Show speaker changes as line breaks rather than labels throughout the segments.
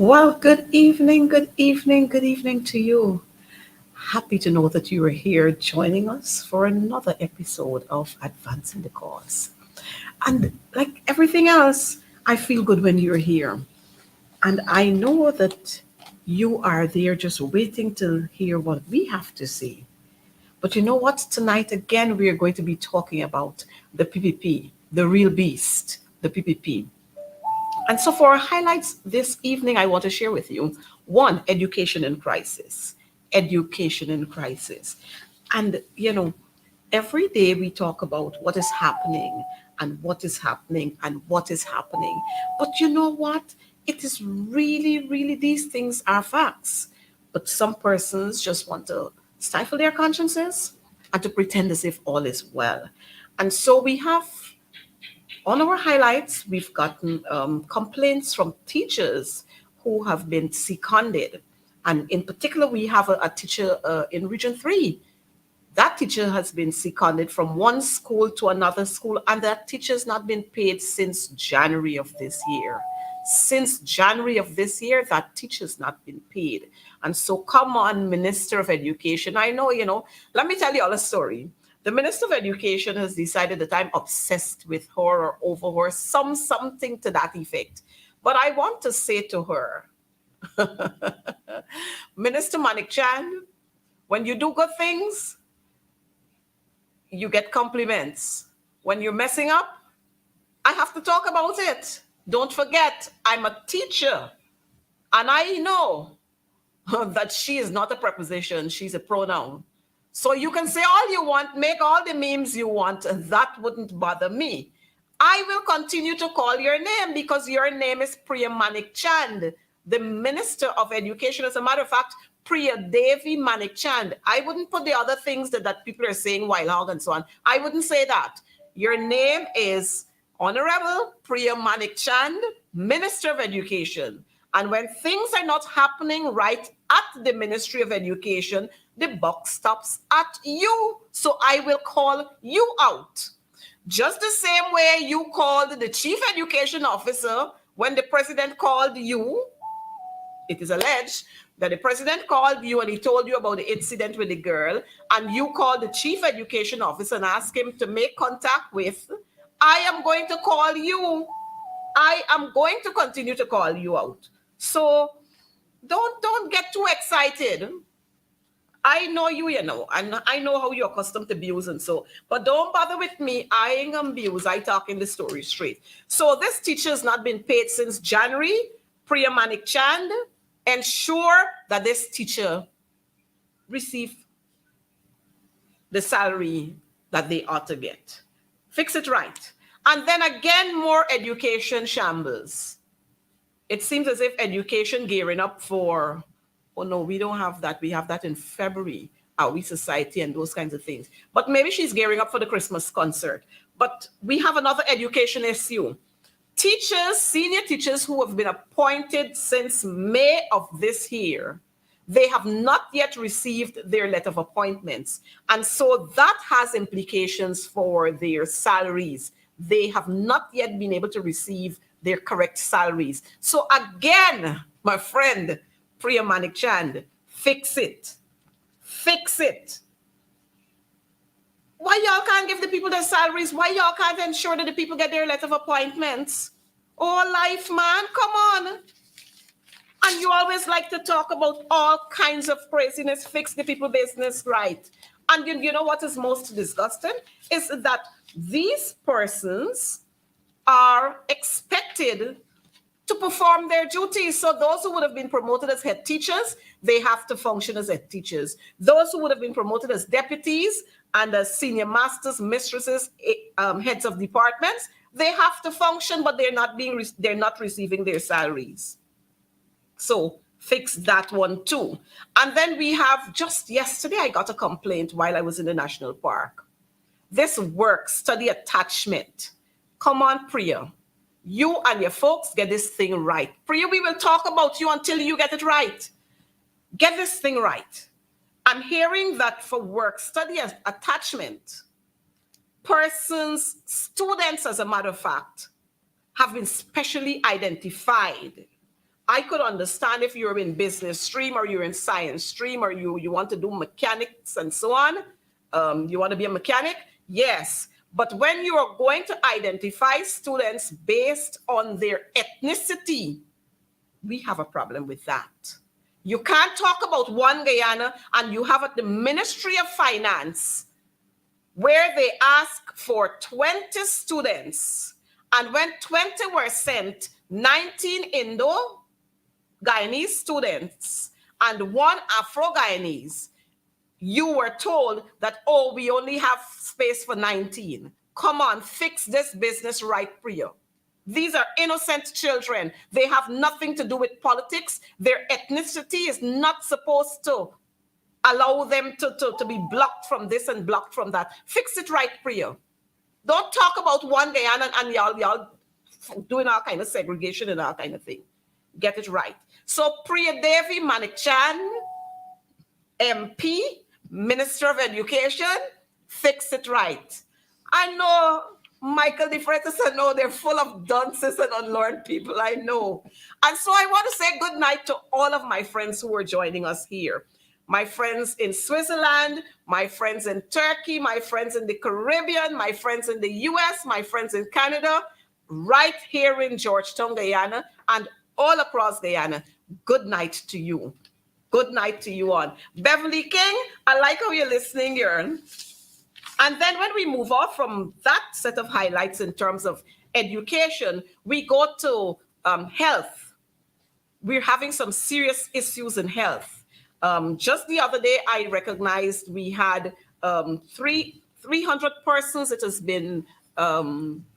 Well, good evening, good evening, good evening to you. Happy to know that you are here joining us for another episode of Advancing the Cause. And like everything else, I feel good when you're here. And I know that you are there just waiting to hear what we have to say. But you know what? Tonight, again, we are going to be talking about the PPP, the real beast, the PPP. And so, for our highlights this evening, I want to share with you one, education in crisis. Education in crisis. And, every day we talk about what is happening and what is happening and what is happening. But you know what? It is really, really, these things are facts. But some persons just want to stifle their consciences and to pretend as if all is well. And so we have on our highlights, we've gotten complaints from teachers who have been seconded. And in particular, we have a teacher in Region 3. That teacher has been seconded from one school to another school, and that teacher's not been paid since January of this year. Since January of this year, that teacher's not been paid. And so, come on, Minister of Education. I know, let me tell you all a story. The Minister of Education has decided that I'm obsessed with her or over her, something to that effect. But I want to say to her, Minister Manik Chan, when you do good things, you get compliments. When you're messing up, I have to talk about it. Don't forget, I'm a teacher. And I know that she is not a preposition, she's a pronoun. So you can say all you want, make all the memes you want, that wouldn't bother me. I will continue to call your name because your name is Priya Manik Chand, the Minister of Education. As a matter of fact, Priya Devi Manik Chand. I wouldn't put the other things that people are saying, wild hog and so on. I wouldn't say that. Your name is Honorable Priya Manik Chand, Minister of Education. And when things are not happening right at the Ministry of Education, the buck stops at you. So I will call you out. Just the same way you called the chief education officer when the president called you. It is alleged that the president called you and he told you about the incident with the girl, and you called the chief education officer and asked him to make contact with. I am going to call you. I am going to continue to call you out. So don't get too excited. I know you, and I know how you're accustomed to abuse and so, but don't bother with me. I ain't abuse. I talking the story straight. So this teacher's not been paid since January. Priya Manik Chand, ensure that this teacher receive the salary that they ought to get. Fix it right. And then again, more education shambles. It seems as if education gearing up for, oh no, we don't have that. We have that in February, our We Society and those kinds of things. But maybe she's gearing up for the Christmas concert. But we have another education issue. Teachers, senior teachers who have been appointed since May of this year, they have not yet received their letter of appointments. And so that has implications for their salaries. They have not yet been able to receive their correct salaries. So again, my friend, Priya Manik Chand, fix it. Fix it. Why y'all can't give the people their salaries? Why y'all can't ensure that the people get their letter of appointments? Oh, life, man, come on. And you always like to talk about all kinds of craziness, fix the people business right. And you know what is most disgusting? Is that these persons are expected to perform their duties. So those who would have been promoted as head teachers, they have to function as head teachers. Those who would have been promoted as deputies and as senior masters, mistresses, heads of departments, they have to function, but they're not receiving their salaries. So fix that one too. And then we have, just yesterday, I got a complaint while I was in the national park. This work study attachment. Come on, Priya. You and your folks get this thing right. Priya, we will talk about you until you get it right. Get this thing right. I'm hearing that for work study attachment, persons, students, as a matter of fact, have been specially identified I could understand if you're in business stream or you're in science stream or you want to do mechanics and so on. You want to be a mechanic? Yes. But when you are going to identify students based on their ethnicity, we have a problem with that. You can't talk about one Guyana and you have at the Ministry of Finance where they ask for 20 students. And when 20 were sent, 19 Indo-Guyanese students and one Afro-Guyanese, you were told that, oh, we only have space for 19. Come on, fix this business right for you. These are innocent children. They have nothing to do with politics. Their ethnicity is not supposed to allow them to be blocked from this and blocked from that. Fix it right for you. Don't talk about one Guyana and y'all doing all kind of segregation and all kind of thing. Get it right. So Priya Devi Manikchan, MP, Minister of Education, fix it right. I know Michael DeFreitas, I know they're full of dunces and unlearned people, I know. And so I want to say good night to all of my friends who are joining us here. My friends in Switzerland, my friends in Turkey, my friends in the Caribbean, my friends in the US, my friends in Canada, right here in Georgetown, Guyana, and all across Guyana. Good night to you. Good night to you all. Beverly King, I like how you're listening, Jörn. And then when we move off from that set of highlights in terms of education, we go to health. We're having some serious issues in health. Just the other day, I recognized we had 300 persons. It has been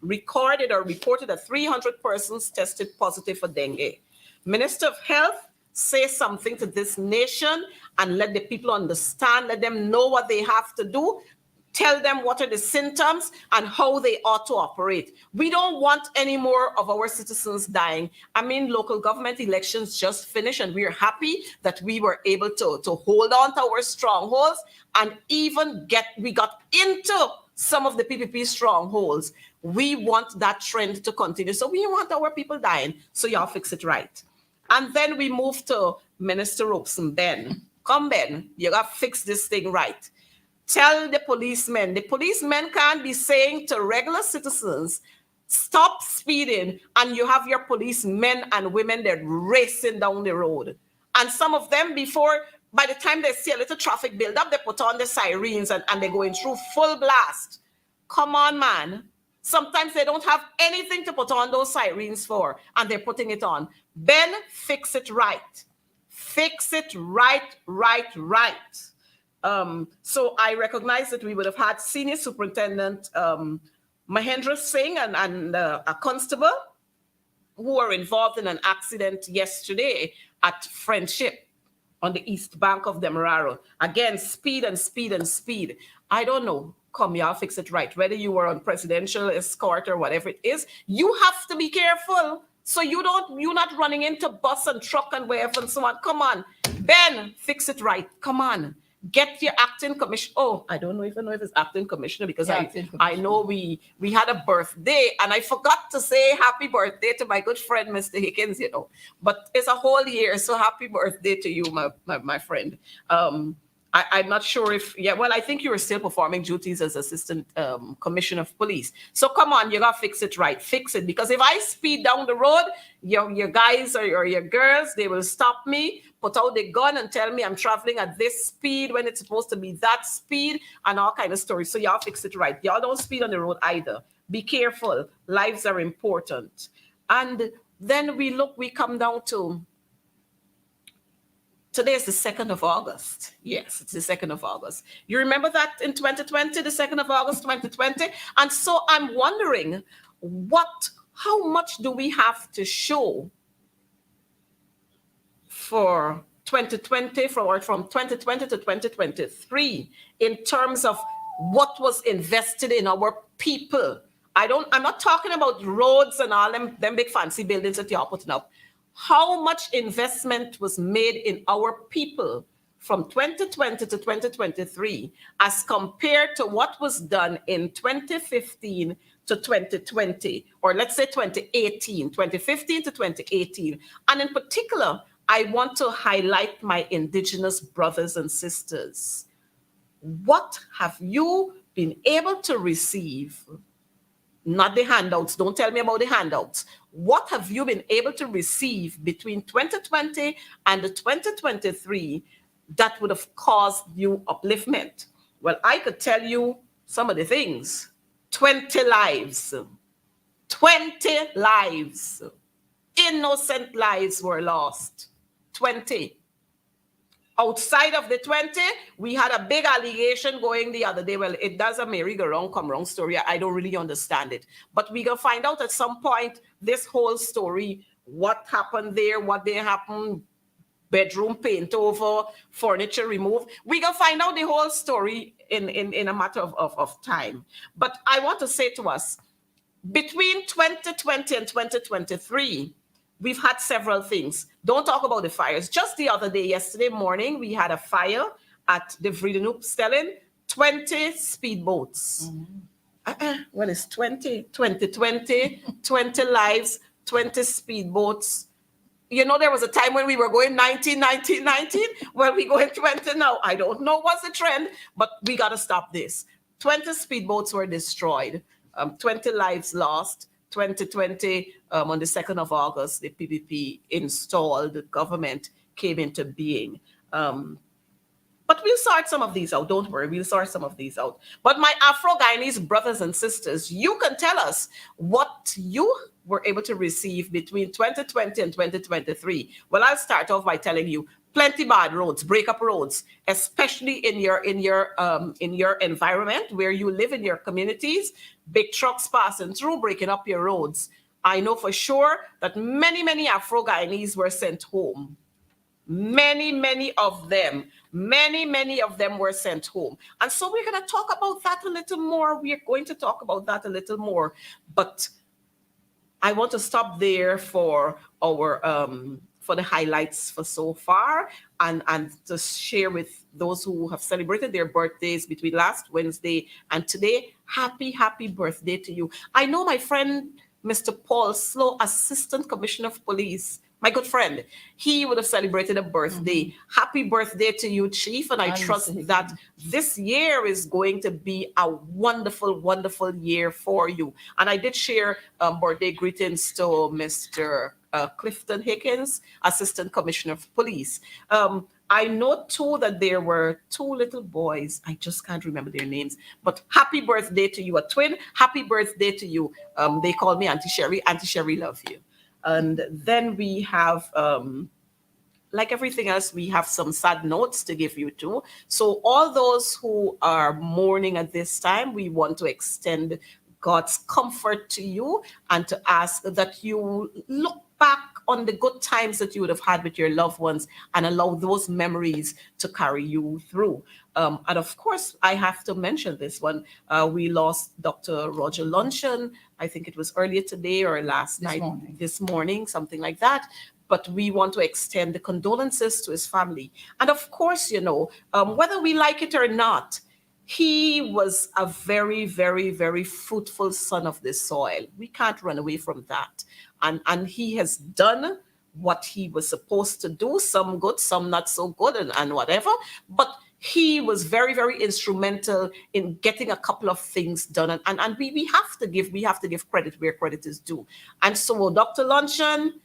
recorded or reported that 300 persons tested positive for dengue. Minister of Health, say something to this nation and let the people understand, let them know what they have to do. Tell them what are the symptoms and how they ought to operate. We don't want any more of our citizens dying. I mean, local government elections just finished and we're happy that we were able to hold on to our strongholds and even we got into some of the PPP strongholds. We want that trend to continue. So we want our people dying. So y'all fix it right. And then we move to Minister Robeson. Ben, come Ben, you got to fix this thing right. Tell the policemen can't be saying to regular citizens, stop speeding, and you have your policemen and women that racing down the road. And some of them by the time they see a little traffic build up, they put on the sirens and they're going through full blast. Come on, man. Sometimes they don't have anything to put on those sirens for, and they're putting it on. Ben, fix it right. Fix it right. So I recognize that we would have had Senior Superintendent Mahendra Singh and a constable who were involved in an accident yesterday at Friendship on the east bank of Demerara. Again, speed. I don't know. Come, y'all fix it right. Whether you were on presidential escort or whatever it is, you have to be careful. So you're not running into bus and truck and wherever and so on. Come on. Ben, fix it right. Come on. Get your acting commissioner. Oh, I don't even know if it's acting commissioner because I know we had a birthday and I forgot to say happy birthday to my good friend, Mr. Higgins, but it's a whole year. So happy birthday to you, my friend. I'm not sure I think you were still performing duties as assistant commissioner of police. So come on, you got to fix it right. Fix it. Because if I speed down the road, your guys or your girls, they will stop me, put out the gun and tell me I'm traveling at this speed when it's supposed to be that speed and all kind of stories. So y'all fix it right. Y'all don't speed on the road either. Be careful. Lives are important. And then we come down to today is the 2nd of August. Yes, it's the 2nd of August. You remember that in 2020, the 2nd of August, 2020? And so I'm wondering how much do we have to show for 2020, from 2020 to 2023 in terms of what was invested in our people? I'm not talking about roads and all them big fancy buildings that you're putting up. How much investment was made in our people from 2020 to 2023 as compared to what was done in 2015 to 2020, or let's say 2018, 2015 to 2018. And in particular, I want to highlight my Indigenous brothers and sisters. What have you been able to receive? Not the handouts. Don't tell me about the handouts. What have you been able to receive between 2020 and 2023 that would have caused you upliftment? Well, I could tell you some of the things. 20 lives. 20 lives. Innocent lives were lost. 20. Outside of the 20, we had a big allegation going the other day. Well, it does a merry-go-round, come-round story. I don't really understand it. But we're going to find out at some point this whole story, what happened there, what didn't happen, bedroom paint over, furniture removed. We're going to find out the whole story in a matter of time. But I want to say to us, between 2020 and 2023, we've had several things. Don't talk about the fires. Just the other day, yesterday morning, we had a fire at the Vredenhoop 20 speedboats. Well, it's 20, 20 lives, 20 speedboats. You know, there was a time when we were going 19. Well, we going 20 now. I don't know what's the trend, but we got to stop this. 20 speedboats were destroyed, 20 lives lost. 2020, on the 2nd of August, the PPP installed, the government came into being. But we'll sort some of these out. Don't worry, we'll sort some of these out. But my Afro-Guyanese brothers and sisters, you can tell us what you were able to receive between 2020 and 2023. Well, I'll start off by telling you, plenty bad roads, break-up roads, especially in your environment where you live in your communities. Big trucks passing through, breaking up your roads. I know for sure that many Afro-Guyanese were sent home. Many of them were sent home. And so we're going to talk about that a little more. We're going to talk about that a little more. But I want to stop there for our for the highlights for so far, and to share with those who have celebrated their birthdays between last Wednesday and today. Happy birthday to you. I know my friend, Mr. Paul Slow, Assistant Commissioner of Police, my good friend, he would have celebrated a birthday. Happy birthday to you, Chief. And I trust that this year is going to be a wonderful year for you. And I did share birthday greetings to Mr. Clifton Higgins, Assistant Commissioner of Police. I know too that there were 2 little boys. I just can't remember their names. But happy birthday to you, a twin. Happy birthday to you. They call me Auntie Sherry. Auntie Sherry, love you. And then we have, like everything else, we have some sad notes to give you too. So all those who are mourning at this time, we want to extend God's comfort to you and to ask that you look back on the good times that you would have had with your loved ones and allow those memories to carry you through. And of course, I have to mention this one. We lost Dr. Roger Luncheon. I think it was earlier today or this morning, something like that. But we want to extend the condolences to his family. And of course, you know, whether we like it or not, he was a very fruitful son of this soil. We can't run away from that. And he has done what he was supposed to do, some good, some not so good, and whatever. But he was very instrumental in getting a couple of things done. And we have to give credit where credit is due. And so, Dr. Luncheon,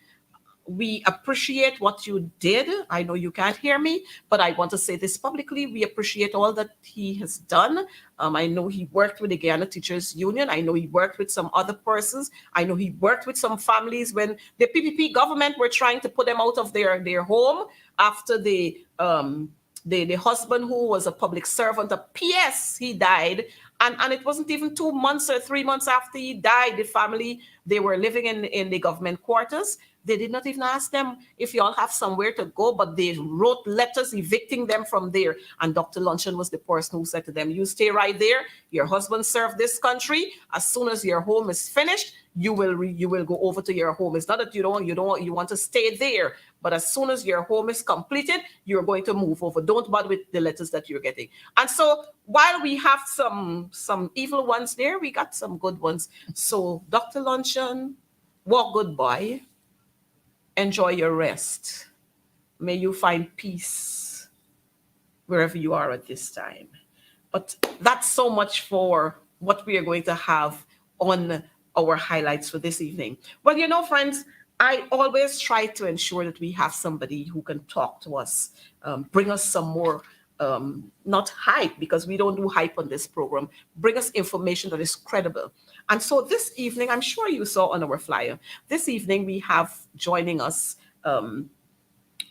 we appreciate what you did. I know you can't hear me, but I want to say this publicly. We appreciate all that he has done. I know he worked with the Guyana Teachers Union. I know he worked with some other persons. I know he worked with some families when the PPP government were trying to put them out of their home after the husband, who was a public servant, a PS, he died. And it wasn't even 2 months or 3 months after he died, the family, they were living in the government quarters. They did not even ask them if y'all have somewhere to go, but they wrote letters evicting them from there. And Dr. Luncheon was the person who said to them, you stay right there. Your husband served this country. As soon as your home is finished, you will go over to your home. It's not that you want to stay there, but as soon as your home is completed, you're going to move over. Don't bother with the letters that you're getting. And so while we have some evil ones there, we got some good ones. So Dr. Luncheon, walk good, boy. Enjoy your rest. May you find peace wherever you are at this time. But that's so much for what we are going to have on our highlights for this evening. Well, friends, I always try to ensure that we have somebody who can talk to us, bring us some more, not hype, because we don't do hype on this program, bring us information that is credible. And so this evening, I'm sure you saw on our flyer, this evening we have joining us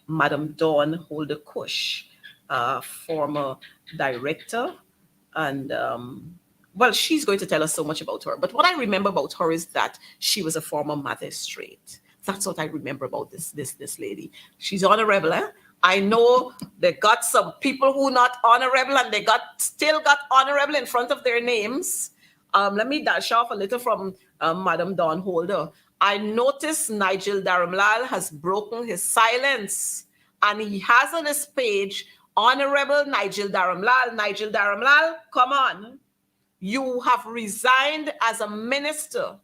Madam Dawn Holder Cush, former director, and she's going to tell us so much about her. But what I remember about her is that she was a former magistrate. That's what I remember about this lady. She's honorable, eh? I know they got some people who not honorable, and they still got honorable in front of their names. Let me dash off a little from Madam Dawn Holder. I noticed Nigel Dharamlal has broken his silence, and he has on his page, Honorable Nigel Dharamlal. Nigel Dharamlal, come on. You have resigned as a minister.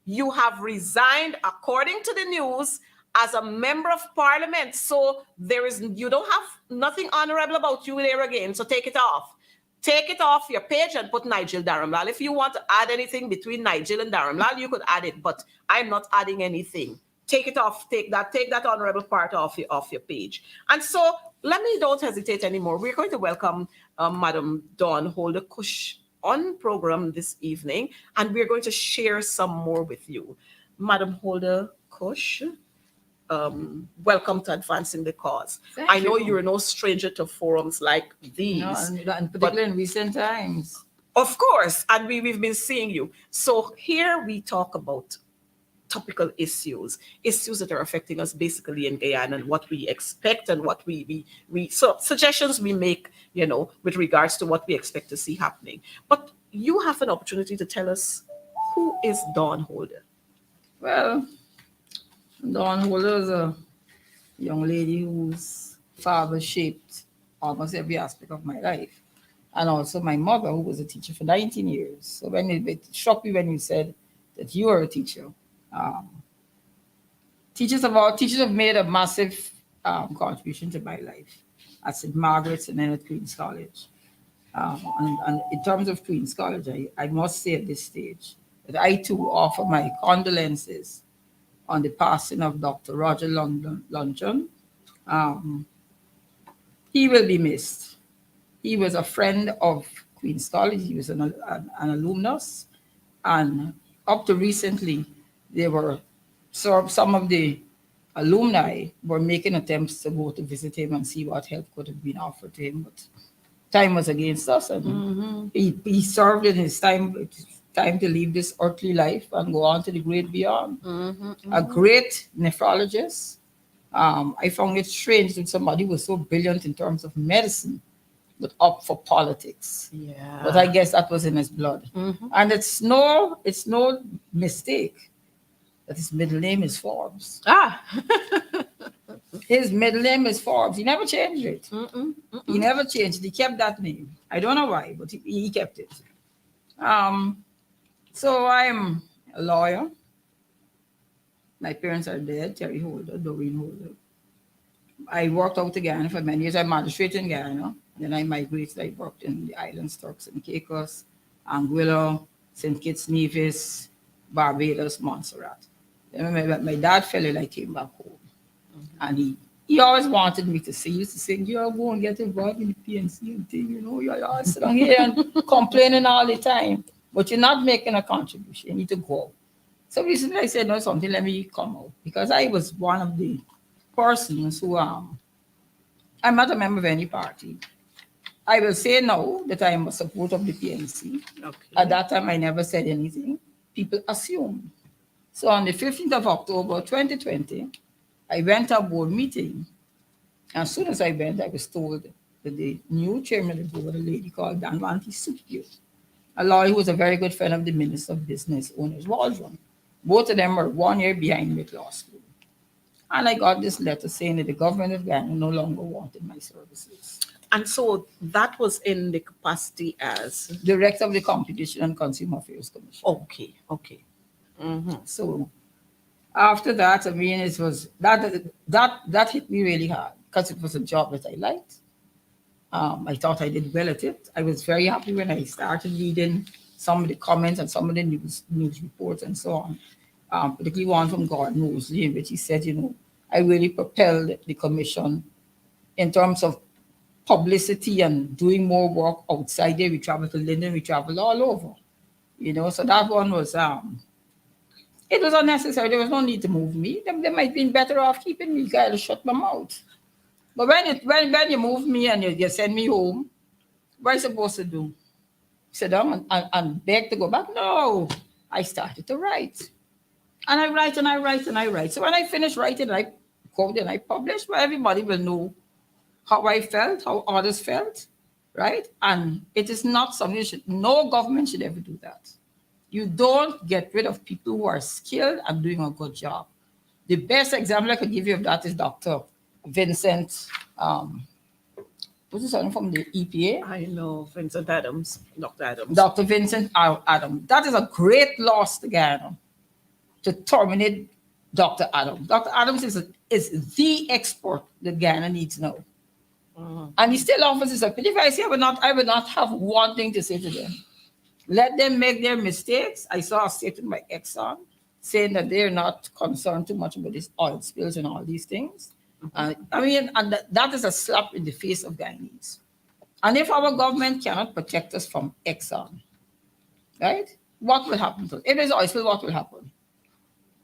You have resigned, according to the news, as a member of parliament. So you don't have nothing honorable about you there again. So take it off. Take it off your page and put Nigel Dharamlal. If you want to add anything between Nigel and Dharamlal, you could add it, but I'm not adding anything. Take it off. Take that honorable part off your page. And so don't hesitate anymore. We're going to welcome Madam Dawn Holder Cush on program this evening, and we're going to share some more with you. Madam Holder Cush, welcome to Advancing the Cause. I know you're no stranger to forums like these.
No, and particularly in recent times.
Of course, and we've been seeing you. So here we talk about topical issues that are affecting us basically in Guyana, and what we expect and what so suggestions we make, with regards to what we expect to see happening. But you have an opportunity to tell us, who is Dawn Holder?
Well, Dawn Holder is a young lady whose father shaped almost every aspect of my life. And also my mother, who was a teacher for 19 years. So it shocked me when you said that you are a teacher. Teachers have made a massive contribution to my life at St. Margaret's and then at Queen's College. And in terms of Queen's College, I must say at this stage that I too offer my condolences on the passing of Dr. Roger Luncheon. He will be missed. He was a friend of Queen's College. He was an alumnus. And up to recently, some of the alumni were making attempts to go to visit him and see what help could have been offered to him. But time was against us, and he served in his time to leave this earthly life and go on to the great beyond. A great nephrologist. I found it strange that somebody was so brilliant in terms of medicine, but up for politics.
Yeah.
But I guess that was in his blood. And it's no mistake that his middle name is Forbes. His middle name is Forbes. He never changed it. He never changed it. He kept that name. I don't know why, but he kept it. So I'm a lawyer. My parents are dead, Terry Holder, Doreen Holder. I worked out in Guyana for many years. I magistrated in Guyana. Then I migrated. I worked in the islands, Turks and Caicos, Anguilla, St. Kitts, Nevis, Barbados, Montserrat. Then my dad fell ill. I came back home. And he always wanted me to sing. He used to say, you go and get involved in the PNC and thing, you're all sitting here and complaining all the time. But you're not making a contribution. You need to go. So recently I said, no, something, let me come out. Because I was one of the persons who, I'm not a member of any party. I will say now that I am a supporter of the PNC. Okay. At that time, I never said anything. People assumed. So on the 15th of October 2020, I went to a board meeting. As soon as I went, I was told that the new chairman of the board, a lady called Danwanti Supio, a lawyer who was a very good friend of the Minister of Business Owners Waldron. Both of them were 1 year behind me at law school. And I got this letter saying that the government of Ghana no longer wanted my services.
And so that was in the capacity as
Director of the Competition and Consumer Affairs Commission.
okay, okay.
So after that, I mean, it was that hit me really hard because it was a job that I liked. I thought I did well at it. I was very happy when I started reading some of the comments and some of the news reports and so on. Particularly one from Gordon Mosley, in which he said, I really propelled the commission in terms of publicity and doing more work outside there. We traveled to London, we traveled all over, So that one was it was unnecessary. There was no need to move me. They might have been better off keeping me. I shut my mouth. But when you move me and you send me home, what am I supposed to do? Sit down and beg to go back? No. I started to write. And I write and I write and I write. So when I finish writing, I quote and I publish, well, everybody will know how I felt, how others felt, right? And it is not something no government should ever do that. You don't get rid of people who are skilled and doing a good job. The best example I could give you of that is Dr. Vincent, what's his name from the EPA?
I know Vincent Adams, Dr. Adams.
Dr. Vincent Adams. That is a great loss to Ghana, to terminate Dr. Adams. Dr. Adams is the expert that Ghana needs now. And he still offers his opinion. If I say I would not have one thing to say to them. Let them make their mistakes. I saw a statement by Exxon saying that they're not concerned too much about these oil spills and all these things. And that is a slap in the face of Guyanese. And if our government cannot protect us from Exxon, right, what will happen to us? If there's oil spill, what will happen?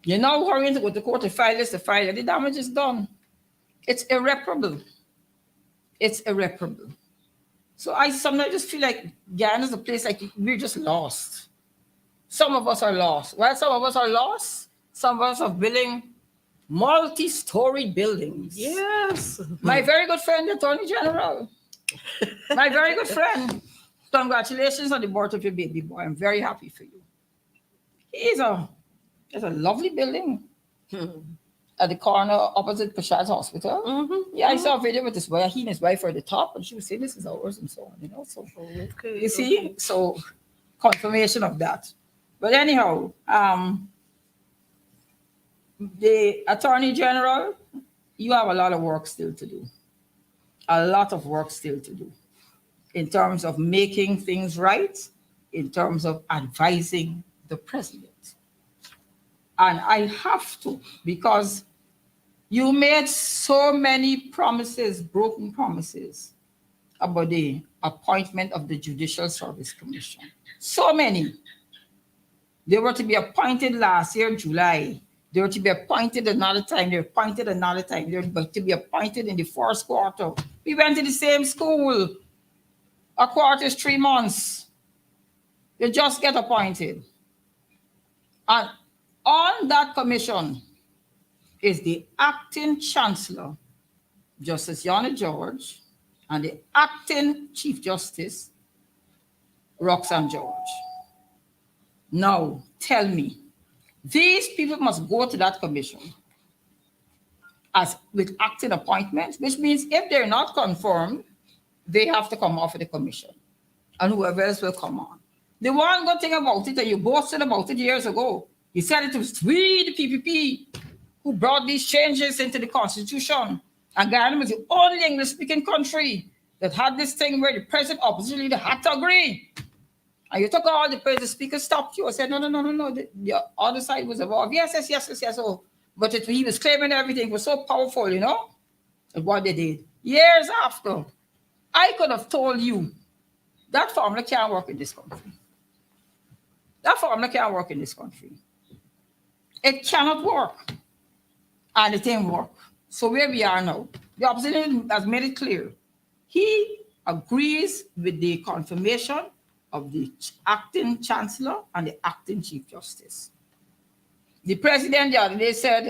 You're now hurrying to go to court to file this, to file it. The damage is done. It's irreparable. It's irreparable. So I sometimes just feel like Ghana is a place like we're just lost. Some of us are lost. Well, some of us are lost. Some of us are building multi-story buildings.
Yes.
My very good friend, the Attorney General. My very good friend. Congratulations on the birth of your baby boy. I'm very happy for you. It's a lovely building. At the corner opposite Prashad's Hospital. Yeah, I saw a video with this boy. He and his wife are at the top, and she was saying, this is ours and so on, So,
okay,
you see? So, confirmation of that. But anyhow, the Attorney General, you have a lot of work still to do. A lot of work still to do in terms of making things right, in terms of advising the president. And I have to, because you made so many promises, broken promises, about the appointment of the Judicial Service Commission. So many. They were to be appointed last year, July. They were to be appointed another time. They were appointed another time. They were to be appointed in the first quarter. We went to the same school. A quarter is 3 months. They just get appointed. And on that commission is the acting chancellor, Justice Yana George, and the acting Chief Justice, Roxanne George. Now, tell me, these people must go to that commission as with acting appointments, which means if they're not confirmed, they have to come off of the commission, and whoever else will come on. The one good thing about it, and you boasted about it years ago, you said it was we, the PPP, who brought these changes into the Constitution. And Ghana was the only English-speaking country that had this thing where the president opposition leader had to agree. And you took all the president speakers stopped you and said, no. The other side was involved. Yes. Oh, but he was claiming everything was so powerful, and what they did. Years after, I could have told you that formula can't work in this country. That formula can't work in this country. It cannot work. And it didn't work. So where we are now, the opposition has made it clear. He agrees with the confirmation of the acting chancellor and the acting chief justice. The president the other day said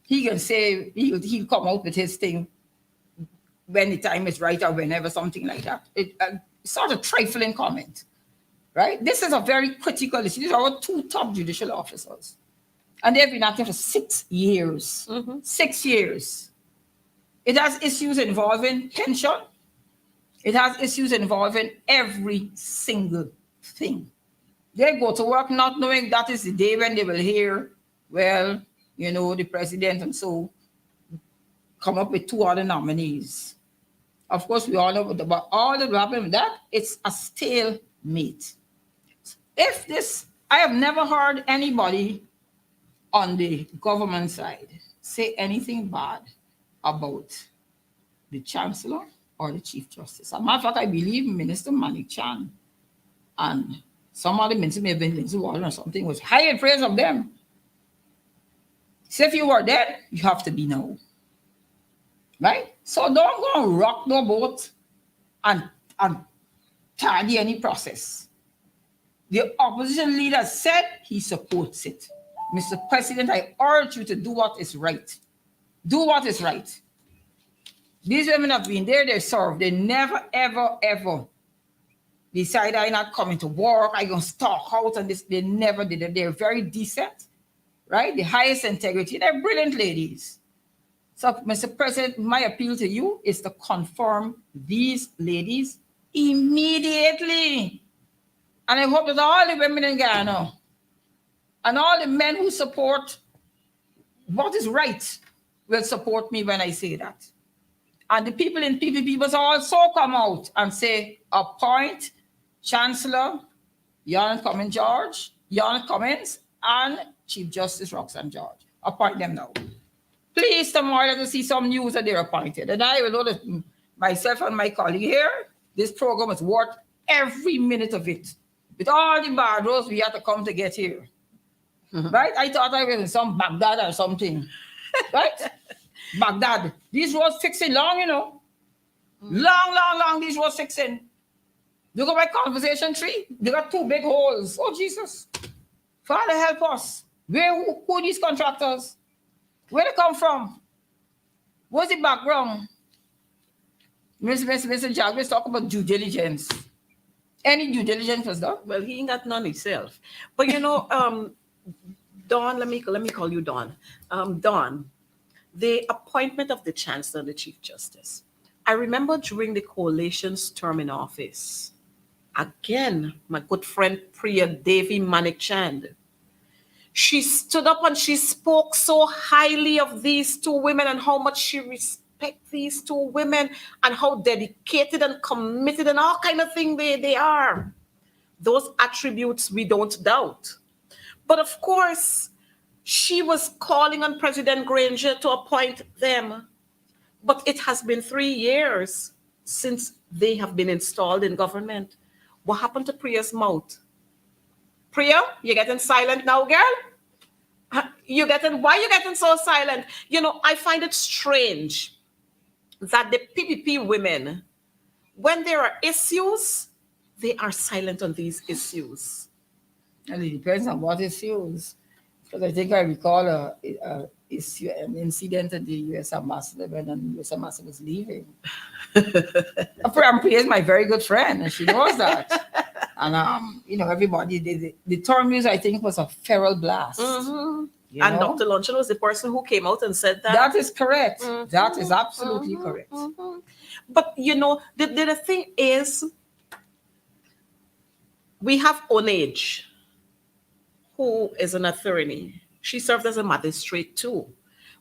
he can say he'll come out with his thing when the time is right or whenever, something like that. It sort of trifling comment, right? This is a very critical issue. These are our two top judicial officers, and they've been acting for 6 years. 6 years. It has issues involving pension. It has issues involving every single thing. They go to work not knowing that is the day when they will hear, well, the president and so come up with 2 other nominees. Of course, we all know about all the problem with that. It's a stalemate. I have never heard anybody on the government side say anything bad about the chancellor or the chief justice. As a matter of fact, I believe Minister Manik Chan and some other minister, may have been Lindsay Wallen or something, was high in praise of them. So if you were there, you have to be now. Right? So don't go and rock no boat and tardy any process. The opposition leader said he supports it. Mr. President, I urge you to do what is right. Do what is right. These women have been there, they serve. They never, ever, ever decide I'm not coming to work, I'm going to stalk out and this. They never did it. They're very decent, right? The highest integrity. They're brilliant ladies. So, Mr. President, my appeal to you is to confirm these ladies immediately. And I hope that all the women in Ghana and all the men who support what is right will support me when I say that. And the people in PPP must also come out and say, appoint Chancellor Janet Cummins and Chief Justice Roxanne George. Appoint them now. Please, tomorrow, let us see some news that they're appointed. And I will know that myself and my colleague here, this program is worth every minute of it. With all the bad roads we had to come to get here. Right? I thought I was in some Baghdad or something. Right? Baghdad. These roads fixing long, Long, these roads fixing. Look at my conversation tree. They got 2 big holes. Oh, Jesus. Father, help us. Who are these contractors? Where they come from? What's the background? Mr. Jagger talk about due diligence. Any due diligence was done?
Well, he ain't got none himself. But Dawn, let me call you Dawn. Dawn, the appointment of the Chancellor and the Chief Justice. I remember during the coalition's term in office, again, my good friend Priya Devi Manik Chand, she stood up and she spoke so highly of these 2 women and how much she respects these 2 women and how dedicated and committed and all kind of thing they are. Those attributes we don't doubt. But of course, she was calling on President Granger to appoint them. But it has been 3 years since they have been installed in government. What happened to Priya's mouth? Priya, you're getting silent now, girl? Why are you getting so silent? I find it strange that the PPP women, when there are issues, they are silent on these issues.
And it depends on what issues. Because I think I recall an incident at the U.S. ambassador when the U.S. ambassador was leaving. Priya is my very good friend, and she knows that. And, everybody, the term use, I think, was a feral blast.
Mm-hmm. And Dr. Luncheon was the person who came out and said that.
That is correct. Mm-hmm. That is absolutely correct.
Mm-hmm. But, the thing is, we have Onage, who is an attorney. She served as a magistrate too.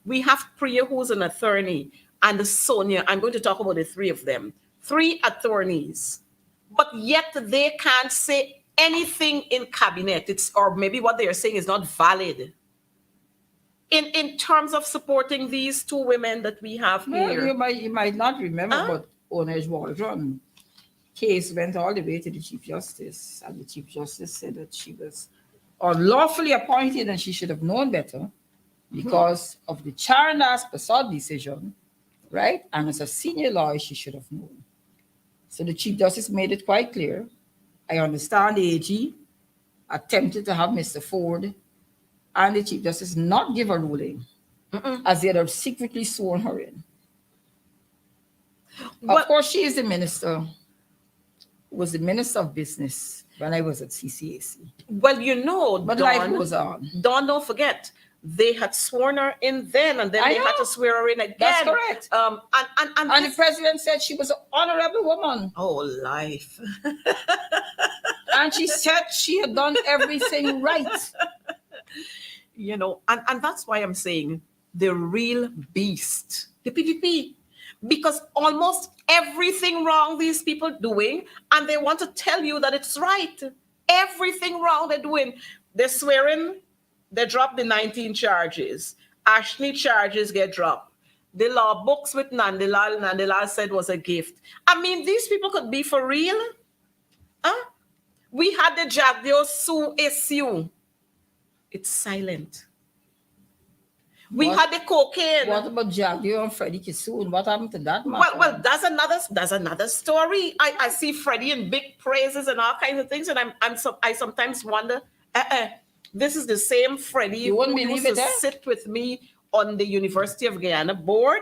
We have Priya, who's an attorney, and Sonia. I'm going to talk about the 3 of them. 3 attorneys. But yet they can't say anything in cabinet. Or maybe what they are saying is not valid. In terms of supporting these 2 women that we have here.
You might not remember, but Onage Waldron case went all the way to the Chief Justice. And the Chief Justice said that she was unlawfully appointed and she should have known better because of the Charandas Prasad decision, right? And as a senior lawyer, she should have known. So the Chief Justice made it quite clear. I understand the AG attempted to have Mr. Ford and the Chief Justice not give a ruling, as they had secretly sworn her in. Of course, she is the minister, was the Minister of Business when I was at CCAC.
Well, you know,
But
Dawn,
life goes on.
Dawn, don't forget, they had sworn her in then, and then
I
they had
know.
to swear her in again.
That's correct.
And
the president said she was an honorable woman.
Oh, life.
And she said she had done everything right.
You know, and that's why I'm saying the real beast, the PPP, because almost everything wrong these people doing, and they want to tell you that it's right. Everything wrong they're doing. They're swearing, they drop the 19 charges. Ashley charges get dropped. The law books with Nandilal said was a gift. I mean, these people could be for real. Huh? We had the Jagdio Sue issue. It's silent. We had the cocaine.
What about Jagdio and Freddie Kissoon? What happened to that man?
Well, that's another story. I see Freddie in big praises and all kinds of things, and I sometimes wonder, this is the same Freddie who used to sit with me on the University of Guyana board,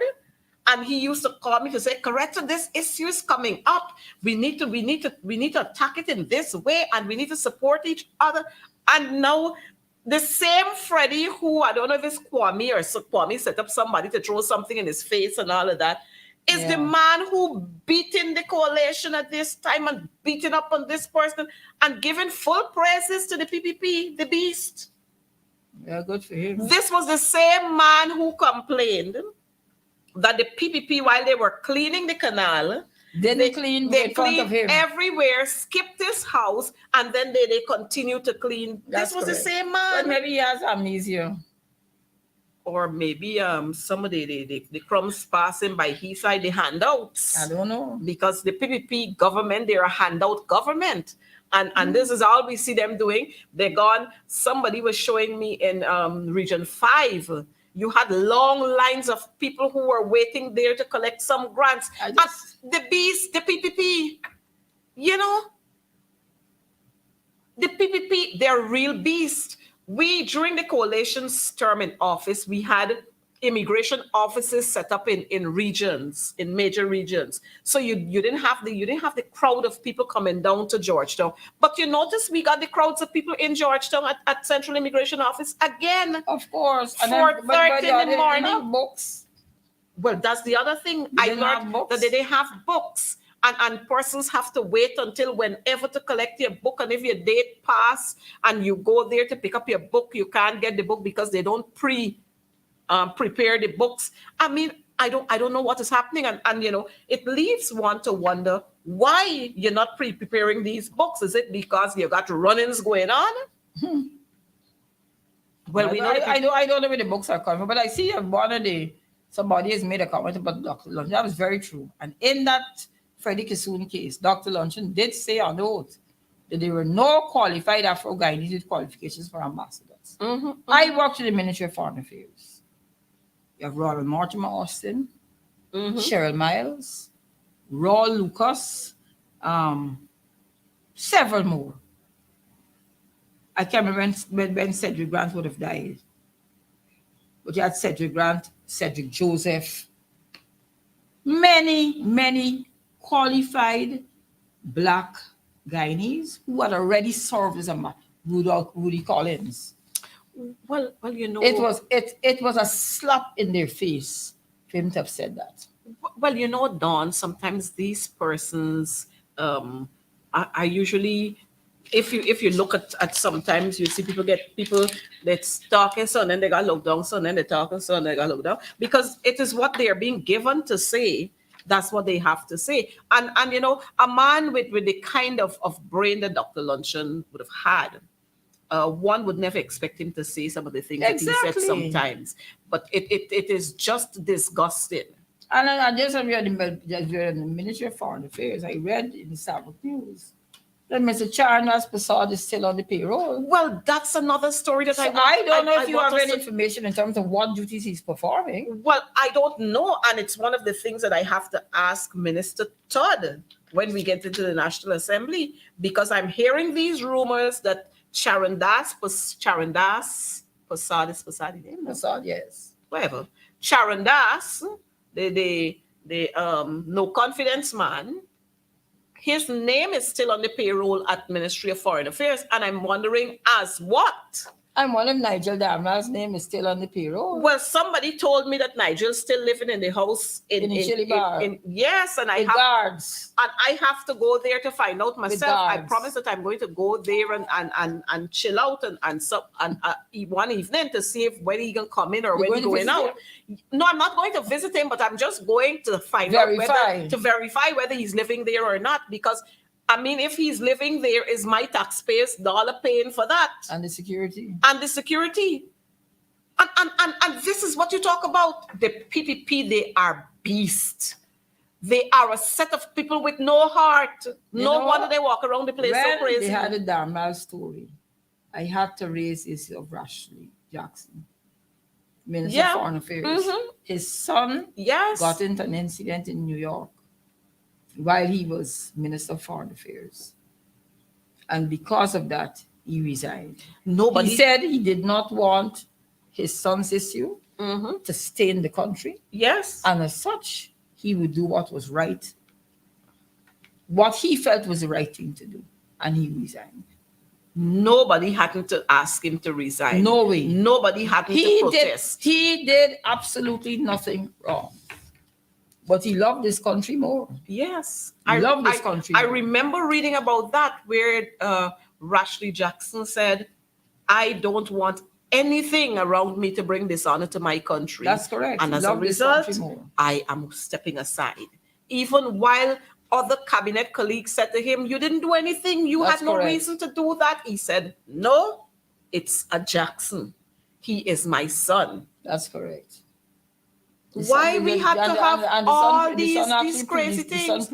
and he used to call me to say, Coretta, this issue is coming up. We need to attack it in this way, and we need to support each other. And now the same Freddie who, I don't know if it's Kwame or Kwame set up somebody to throw something in his face and all of that, is the man who beating the coalition at this time and beating up on this person and giving full praises to the PPP, the beast.
Yeah, good for him.
This was the same man who complained that the PPP, while they were cleaning the canal,
they cleaned
everywhere, skipped his house, and then they continued to clean.
That's
this was
correct.
The same man.
But maybe he has amnesia.
Or maybe some of the crumbs passing by his side, the handouts.
I don't know.
Because the PPP government, they're a handout government. And this is all we see them doing. They're gone. Somebody was showing me in Region 5, you had long lines of people who were waiting there to collect some grants. The beast, the PPP, you know, the PPP, they're real beast. During the coalition's term in office, we had immigration offices set up in regions, in major regions. So you didn't have the crowd of people coming down to Georgetown. But you notice we got the crowds of people in Georgetown at Central Immigration Office again.
Of course.
4:30 in the morning.
Books.
Well, that's the other thing. I learned that they have books. And persons have to wait until whenever to collect your book. And if your date pass and you go there to pick up your book, you can't get the book because they don't prepare the books. I mean, I don't know what is happening, and you know, it leaves one to wonder why you're not preparing these books. Is it because you got run-ins going on? Well,
I don't know where the books are coming from, but I see one of somebody has made a comment about Dr. Luncheon. That was very true. And in that Freddie Kissoon case, Dr. Luncheon did say on the oath that there were no qualified Afro-Guyanese with qualifications for ambassadors. I worked in the Ministry of Foreign Affairs. You have Ronald Mortimer Austin, Cheryl Miles, Raul Lucas, several more. I can't remember when Cedric Grant would have died. But you had Cedric Grant, Cedric Joseph, many qualified Black Guyanese who had already served as a Rudy Collins.
Well, you know,
it was a slap in their face for him to have said that.
Well, you know, Dawn, sometimes these persons are usually, if you look at sometimes you see people that's talking, so and then they got looked down, so and then they talking, so and they got looked down, because it is what they are being given to say. That's what they have to say. And you know, a man with the kind of brain that Dr. Luncheon would have had, one would never expect him to say some of the things that he said sometimes. But it is just disgusting.
And I just read in the Ministry of Foreign Affairs, I read in the Sabbath News that Mr. Charnas Prasad is still on the payroll.
Well, that's another story that
I don't know if you have any information in terms of what duties he's performing.
Well, I don't know. And it's one of the things that I have to ask Minister Todd when we get into the National Assembly, because I'm hearing these rumors that Charan Das, Passad is Passad, name, no?
Mossad, yes.
Whatever. Sharon Das, the no confidence man, his name is still on the payroll at Ministry of Foreign Affairs, and I'm wondering as what?
And one of Nigel Dameral's name is still on the payroll.
Well, somebody told me that Nigel's still living in the house
In the chili bar.
yes, and
With guards.
I have to go there to find out myself. I
guards.
promise that I'm going to go there and chill out and one evening to see if when he can come in or
You're
when he's
going to
going
visit
out. No, I'm not going to visit him, but I'm just going to verify whether he's living there or not. Because I mean, if he's living there, is my taxpayers' dollar paying for that?
And the security.
And the security. And this is what you talk about. The PPP, they are beasts. They are a set of people with no heart. No wonder they walk around the place so crazy.
They had a Damerel story. I had to raise the issue of Rashley Jackson, Minister of Foreign Affairs.
Mm-hmm.
His son got into an incident in New York while he was Minister of Foreign Affairs. And because of that, he resigned. He said he did not want his son's issue to stay in the country.
Yes.
And as such, he would do what was right, what he felt was the right thing to do. And he resigned.
Nobody hadn't to ask him to resign.
No way.
Nobody hadn't to protest.
He did absolutely nothing wrong. But he loved this country more.
Yes.
I love this country.
I remember reading about that where Rashley Jackson said, I don't want anything around me to bring dishonor to my country.
That's correct.
And as a result, I am stepping aside. Even while other cabinet colleagues said to him, you didn't do anything. You had no reason to do that. He said, no, it's a Jackson. He is my son.
That's correct.
Why we had to have all these crazy things?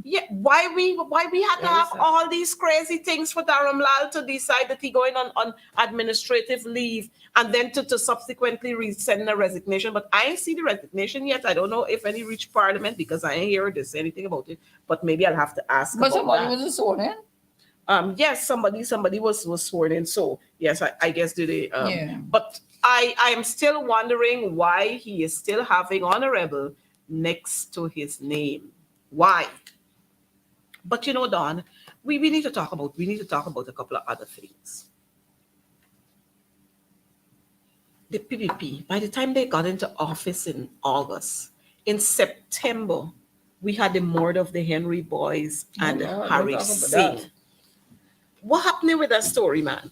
Yeah, why we had to have all these crazy things for Dharam Lal to decide that he going on administrative leave and then to subsequently send a resignation. But I ain't see the resignation yet. I don't know if any reached Parliament because I ain't heard this anything about it. But maybe I'll have to ask.
But somebody was sworn in.
Yes, somebody was sworn in. So yes, I guess they. But I am still wondering why he is still having honorable next to his name. Why? But you know, Don, we need to talk about a couple of other things. The PPP, by the time they got into office in August, in September, we had the murder of the Henry boys and Harry Singh. What happened with that story, man?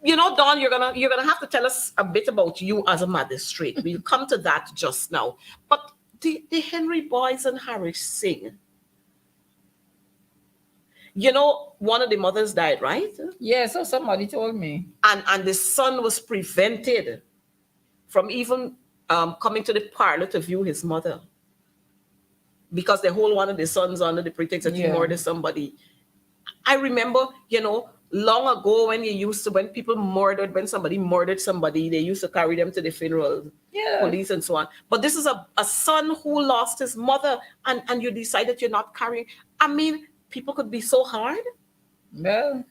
You know, Don, you're gonna have to tell us a bit about you as a magistrate. We'll come to that just now. But the Henry boys and Harry Singh, you know, one of the mothers died, right?
Yeah, so somebody told me.
And the son was prevented from even coming to the parlor to view his mother because they hold one of the sons under the pretext that he murdered somebody. I remember, you know, long ago when somebody murdered somebody, they used to carry them to the funeral, police and so on. But this is a son who lost his mother and you decide that you're not carrying. I mean, people could be so hard.
Well,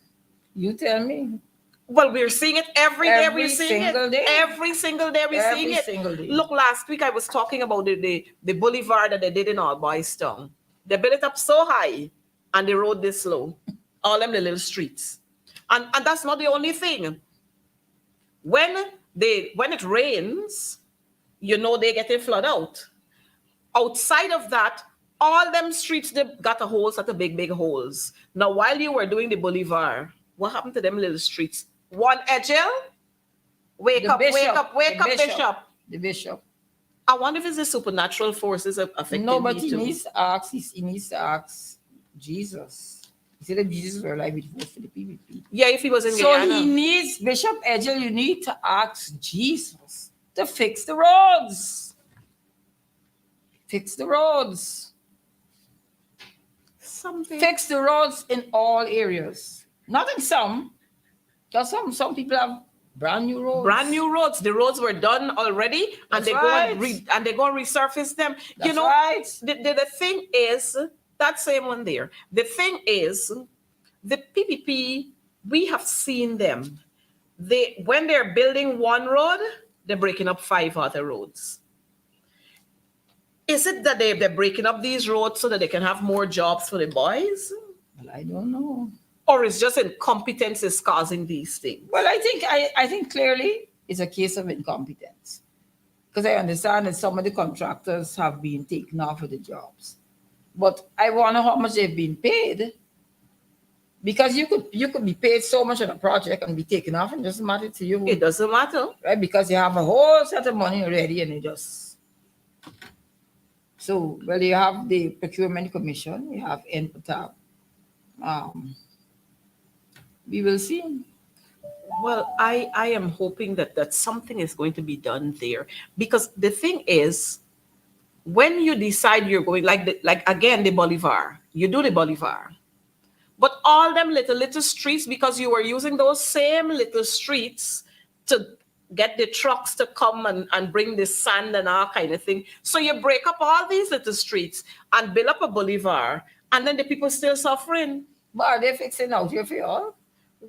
you tell me.
Well, we're seeing it every day. We're seeing it
day.
every single day. We're seeing it.
Single day.
Look, last week I was talking about the boulevard that they did in All Boys Town. They built it up so high and the road this slow. All them the little streets. And that's not the only thing. When it rains, you know they get a flood out. Outside of that, all them streets they got a holes at the big holes. Now, while you were doing the boulevard, what happened to them little streets? One Edgel, wake up, Bishop.
The Bishop.
I wonder if it's the supernatural forces affecting
No, but he needs to ask Jesus. He said that Jesus were alive before for the PPP.
Yeah, if he was in
Guyana.
Guyana.
He needs, Bishop Edgel, you need to ask Jesus to fix the roads. Fix the roads. Fix the roads in all areas. Not in some. Because some people have brand new roads.
Brand new roads. The roads were done already, and they go and resurface them.
That's
you know,
right.
The thing is, that same one there. The thing is, the PPP, we have seen them. when they're building one road, they're breaking up 5 other roads. Is it that they're breaking up these roads so that they can have more jobs for the boys?
Well, I don't know.
Or is just incompetence is causing these things?
Well, I think clearly it's a case of incompetence. Because I understand that some of the contractors have been taken off of the jobs. But I wonder how much they've been paid. Because you could be paid so much on a project and be taken off, and it doesn't matter to you.
It doesn't matter.
Right? Because you have a whole set of money already and it just. So, well, you have the Procurement Commission, you have NPTAB. We will see.
Well, I am hoping that something is going to be done there. Because the thing is, when you decide you're going, like again, the Bolivar, you do the Bolivar. But all them little streets, because you were using those same little streets to get the trucks to come and bring the sand and all kind of thing. So you break up all these little streets and build up a boulevard, and then the people still suffering.
But are they fixing out here for you all?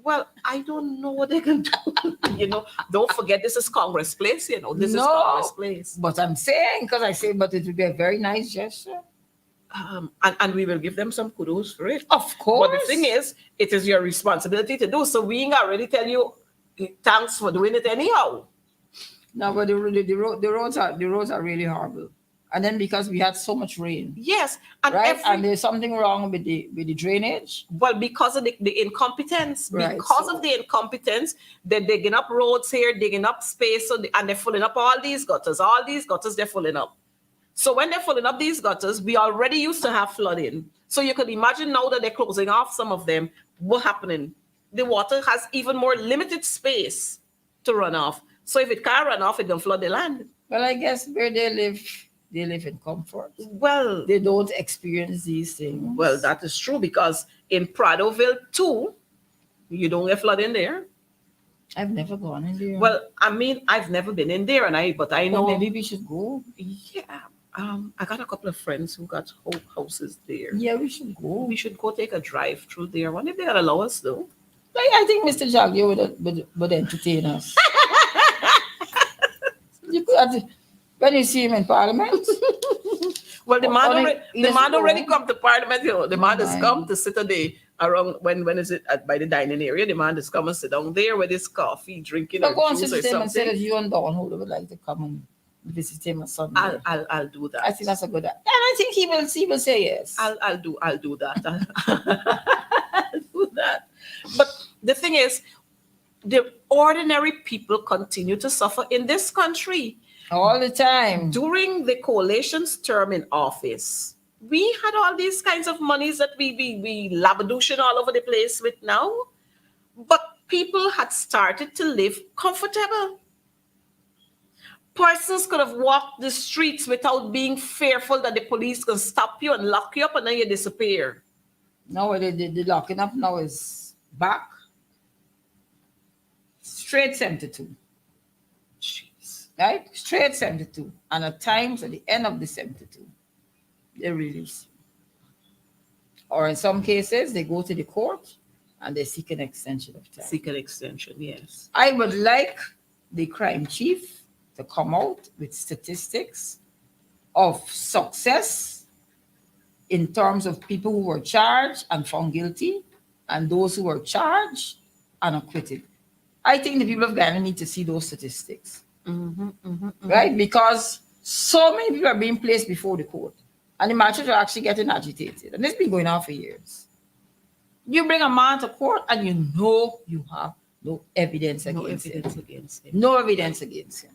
Well, I don't know what they can do. Don't forget this is Congress Place, This is Congress Place.
But I'm saying, but it would be a very nice gesture.
And we will give them some kudos for it.
Of course.
But the thing is, it is your responsibility to do. So we ain't already tell you thanks for doing it anyhow.
No, but the roads are really horrible. And then because we had so much rain.
Yes. And
right? And there's something wrong with the drainage.
Well, because of the incompetence.
Right,
because of the incompetence, they're digging up roads here, digging up space, and they're filling up all these gutters. All these gutters, they're filling up. So when they're filling up these gutters, we already used to have flooding. So you could imagine now that they're closing off some of them, what's happening? The water has even more limited space to run off. So if it can't run off, it don't flood the land.
Well, I guess where they live in comfort.
Well,
they don't experience these things.
Well, that is true, because in Pradoville too, you don't get flooding there.
I've never gone in there.
Well, I mean, I've never been in there, but I know.
Well, maybe we should go.
Yeah. I got a couple of friends who got whole houses there.
Yeah, we should go.
We should go take a drive through there. Wonder if they allow us though.
I think Mr. Jagger would entertain us. You could, when you see him in Parliament.
Well, the man already come to Parliament. The man has come to sit around when is it by the dining area. The man has come and sit down there with his coffee, drinking or juice or something. And say that you and Dawn who would like to come and visit him on Sunday. I'll do that.
I think that's a good. And I think he will say yes.
I'll do that. I'll do that. But the thing is, the ordinary people continue to suffer in this country
all the time.
During the coalition's term in office, we had all these kinds of monies that we labadooshing all over the place with now, but people had started to live comfortable. Persons could have walked the streets without being fearful that the police can stop you and lock you up and then you disappear.
No, the locking up now is back. Straight 72. Jeez. Right? Straight 72. And at times, at the end of the 72, they release you. Or in some cases, they go to the court and they seek an extension of time.
Seek an extension, yes.
I would like the crime chief to come out with statistics of success in terms of people who were charged and found guilty and those who were charged and acquitted. I think the people of Ghana need to see those statistics. Right? Because so many people are being placed before the court and the magistrates are actually getting agitated. And this has been going on for years. You bring a man to court and you know you have no evidence against him. No evidence against him.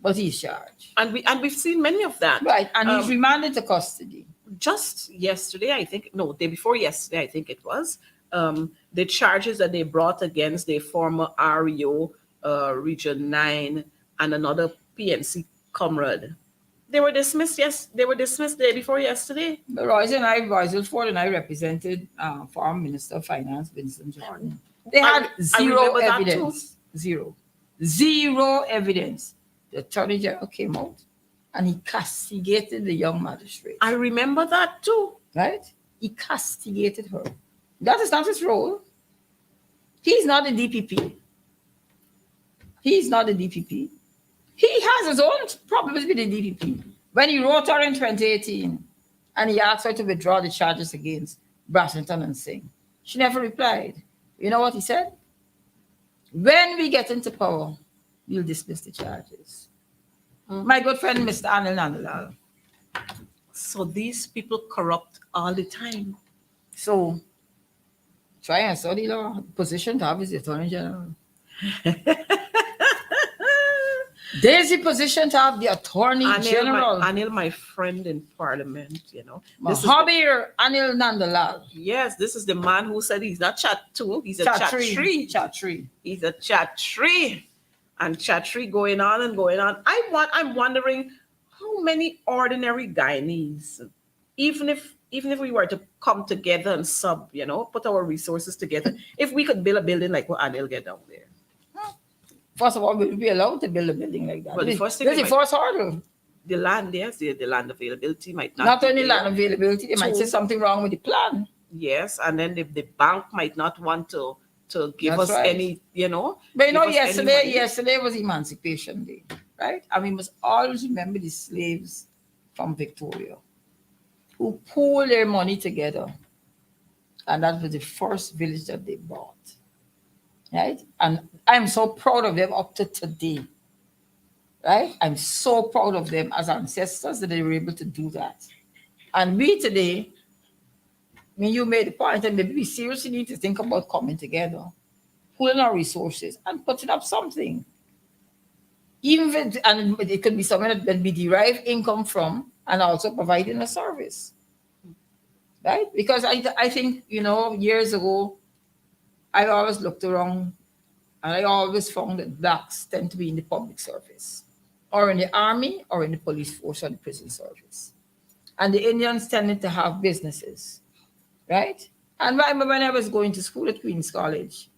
But he's charged.
And we've seen many of that.
Right. And he's remanded to custody.
Just yesterday, day before yesterday, I think it was, the charges that they brought against the former REO, Region 9, and another PNC comrade. They were dismissed, they were dismissed the day before yesterday.
Royce Ford and I represented former Minister of Finance, Vincent Jordan. They had zero evidence. Zero evidence. The Attorney General came out and he castigated the young magistrate.
I remember that too.
Right? He castigated her. That is not his role. He's not a DPP. He's not the DPP. He has his own problems with the DPP. When he wrote her in 2018 and he asked her to withdraw the charges against Brassington and Singh, she never replied. You know what he said? When we get into power, we'll dismiss the charges. My good friend, Mr. Anil Nandalal.
So these people corrupt all the time.
So try and study law. Position to have is the Attorney General. There's the position to have the Attorney General.
Anil, my friend in Parliament,
Mahabir Anil Nandalal.
Yes, this is the man who said he's not chat two, he's a chat three.
Chat three.
He's a chat three. And chat three going on and going on. I'm wondering how many ordinary Guyanese, even if we were to come together and put our resources together, if we could build a building like what Anil get down there.
First of all, we'll be allowed to build a building like that.
Well, the first
hurdle.
The land, yes, the land availability might not.
Not only land availability, they might say something wrong with the plan.
Yes, and then the bank might not want to give us any,
But yesterday was Emancipation Day, right? And we must always remember the slaves from Victoria who pooled their money together. And that was the first village that they bought. Right? And I'm so proud of them up to today. Right? I'm so proud of them as ancestors that they were able to do that. And we today, when you made the point, and maybe we seriously need to think about coming together, pooling our resources and putting up something. Even if and it could be something that we derive income from and also providing a service. Right? Because I think, years ago, I always looked around and I always found that blacks tend to be in the public service or in the army or in the police force or the prison service. And the Indians tended to have businesses, right? And I remember when I was going to school at Queen's College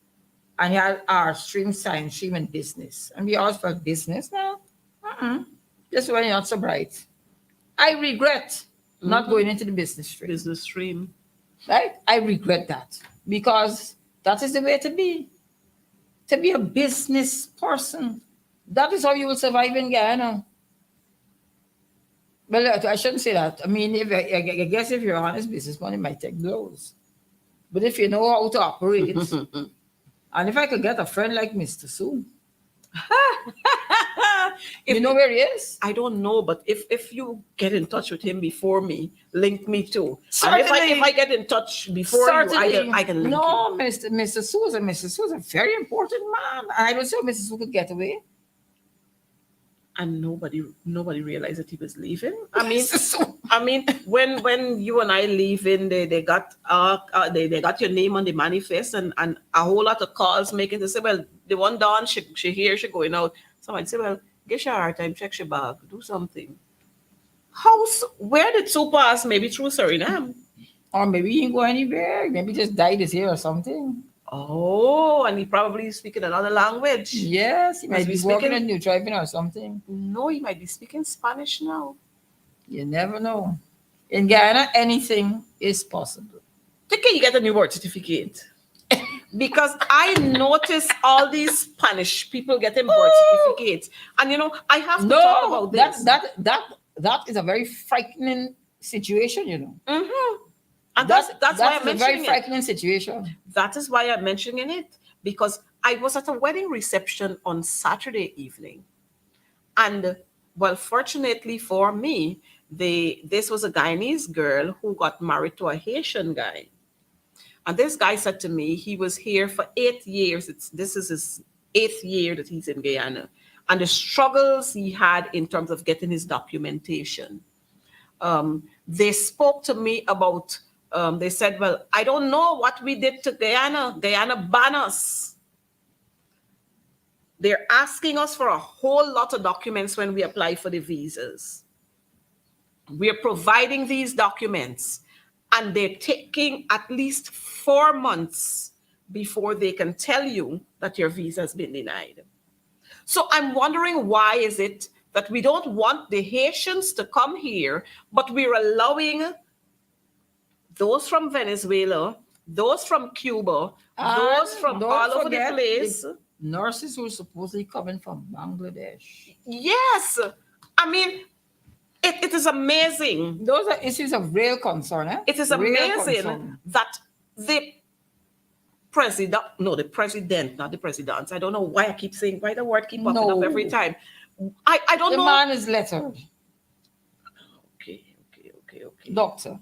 and you had our stream, science stream and business. And we always felt business now. Just when you're not so bright. I regret not going into the business stream.
Business stream.
Right? I regret that because that is the way to be. To be a business person. That is how you will survive in Guyana. Well, I shouldn't say that. I mean, I guess if you're an honest businessman, it might take blows. But if you know how to operate, and if I could get a friend like Mr. Sue, you know where he is?
I don't know, but if you get in touch with him before me, link me too.
Certainly.
And if I get in touch before you, I can link you.
No, Mr. Sue is a very important man. I don't see how Mr. Sue could get away.
And nobody realized that he was leaving. I mean, when you and I leaving, they got your name on the manifest and a whole lot of calls making to say, well, the one Dawn she here, she going out. Somebody say, well, get your hard time, check your bag, do something. Where did Sue pass? Maybe through Suriname.
Or maybe he didn't go anywhere. Maybe just died this year or something.
Oh, and he probably is speaking another language.
Yes, he might be working in New Driving or something.
No, he might be speaking Spanish now.
You never know. In Guyana, anything is possible.
Can you get a new birth certificate? Because I notice all these Spanish people getting birth certificates. And I have to talk about this.
That is a very frightening situation,
Mm-hmm. And that's why I'm mentioning it.
That's a very frightening situation.
That is why I'm mentioning it. Because I was at a wedding reception on Saturday evening. And, well, fortunately for me, this was a Guyanese girl who got married to a Haitian guy. And this guy said to me, he was here for 8 years. This is his 8th year that he's in Guyana. And the struggles he had in terms of getting his documentation. They spoke to me about, they said, well, I don't know what we did to Guyana. Guyana banned us. They're asking us for a whole lot of documents when we apply for the visas. We're providing these documents. And they're taking at least 4 months before they can tell you that your visa has been denied. So I'm wondering, why is it that we don't want the Haitians to come here, but we're allowing those from Venezuela, those from Cuba, those from all over the place.
nurses who are supposedly coming from Bangladesh.
Yes. I mean, it is amazing.
Those are issues of real concern, eh?
It is
Real
amazing
concern.
that the the president, not the president. I don't know why I keep saying, why the word keep popping up every
No.
time. I don't
The
know.
man is lettered.
Okay.
Doctor.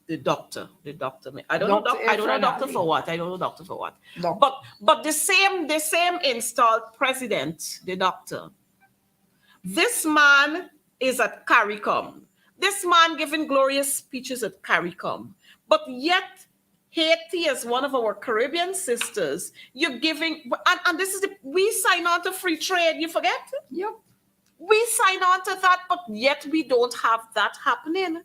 The doctor. I don't know.
Dr.
I don't know
Irfan
doctor
Ali.
for what. I don't know doctor for what.
Doctor.
But the same installed president, the doctor. This man is at CARICOM. This man giving glorious speeches at CARICOM. But yet, Haiti is one of our Caribbean sisters. You're giving, and this is we sign on to free trade, you forget?
Yep.
We sign on to that, but yet we don't have that happening.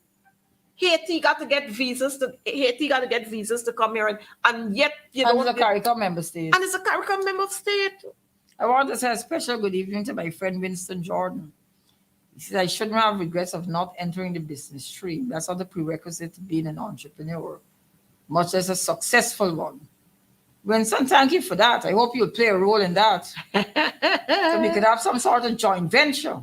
Haiti got to get visas to come here, and yet you
And
don't.
it's a CARICOM member state.
And it's a CARICOM member state.
I want to say a special good evening to my friend Winston Jordan. He says, I shouldn't have regrets of not entering the business stream. That's not the prerequisite to being an entrepreneur, much as a successful one. Winston, thank you for that. I hope you'll play a role in that. So we could have some sort of joint venture.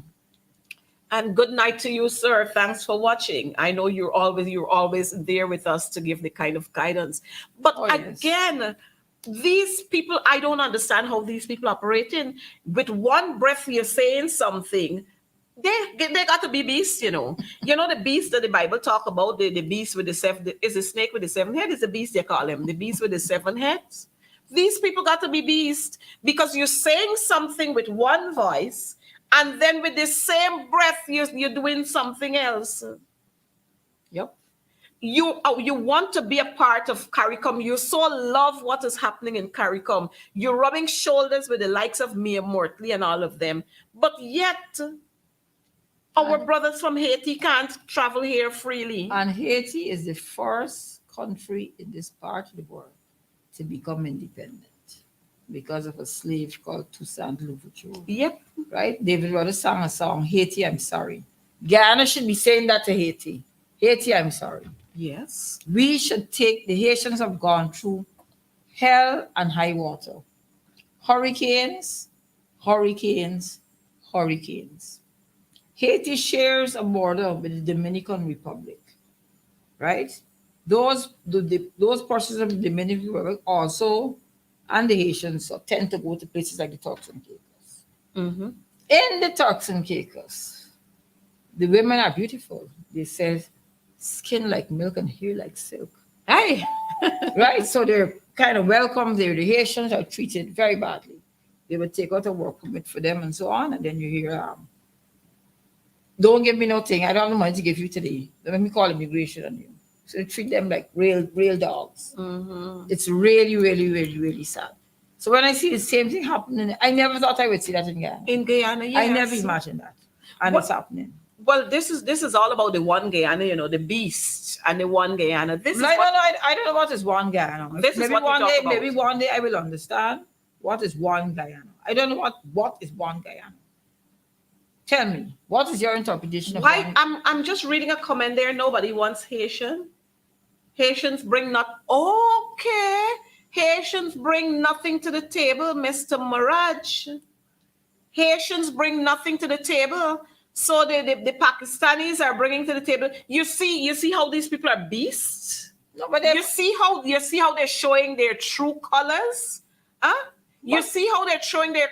And good night to you, sir. Thanks for watching. I know you're always there with us to give the kind of guidance. But again, these people, I don't understand how these people operating. With one breath, you're saying something. They got to be beasts, you know. You know the beast that the Bible talk about, the beast with the seven, is the snake with the seven heads, is the beast they call him, the beast with the seven heads. These people got to be beasts because you're saying something with one voice, and then with the same breath, you're doing something else.
Yep.
You want to be a part of CARICOM. You so love what is happening in CARICOM. You're rubbing shoulders with the likes of Mia Mortley and all of them. But yet, our brothers from Haiti can't travel here freely.
And Haiti is the first country in this part of the world to become independent because of a slave called Toussaint Louverture.
Yep.
Right? David Rogers sang a song, Haiti, I'm sorry. Guyana should be saying that to Haiti. Haiti, I'm sorry.
Yes.
We should take, the Haitians have gone through hell and high water. Hurricanes. Haiti shares a border with the Dominican Republic, right? Those portions of the Dominican Republic also, and the Haitians tend to go to places like the Turks and Caicos.
Mm-hmm.
In the Turks and Caicos, the women are beautiful. They say skin like milk and hair like silk.
Hey.
Right? So they're kind of welcome there. The Haitians are treated very badly. They would take out a work permit for them and so on, and then you hear, don't give me no thing. I don't have no money to give you today. Let me call immigration on you. So they treat them like real dogs.
Mm-hmm.
It's really sad. So when I see the same thing happening, I never thought I would see that in Guyana.
In Guyana, yes.
I never imagined that. And it's happening.
Well, this is all about the one Guyana, you know, the beast and the one Guyana.
I don't know what is one Guyana.
Maybe
one day I will understand what is one Guyana. I don't know what is one Guyana. Tell me, what is your interpretation of
why? I'm just reading a comment there. Nobody wants Haitian. Haitians bring not okay. Haitians bring nothing to the table, Mr. Mirage. Haitians bring nothing to the table. So the Pakistanis are bringing to the table. You see how these people are beasts?
No, but
you see how they're showing their true colors? Huh? You see how they're showing their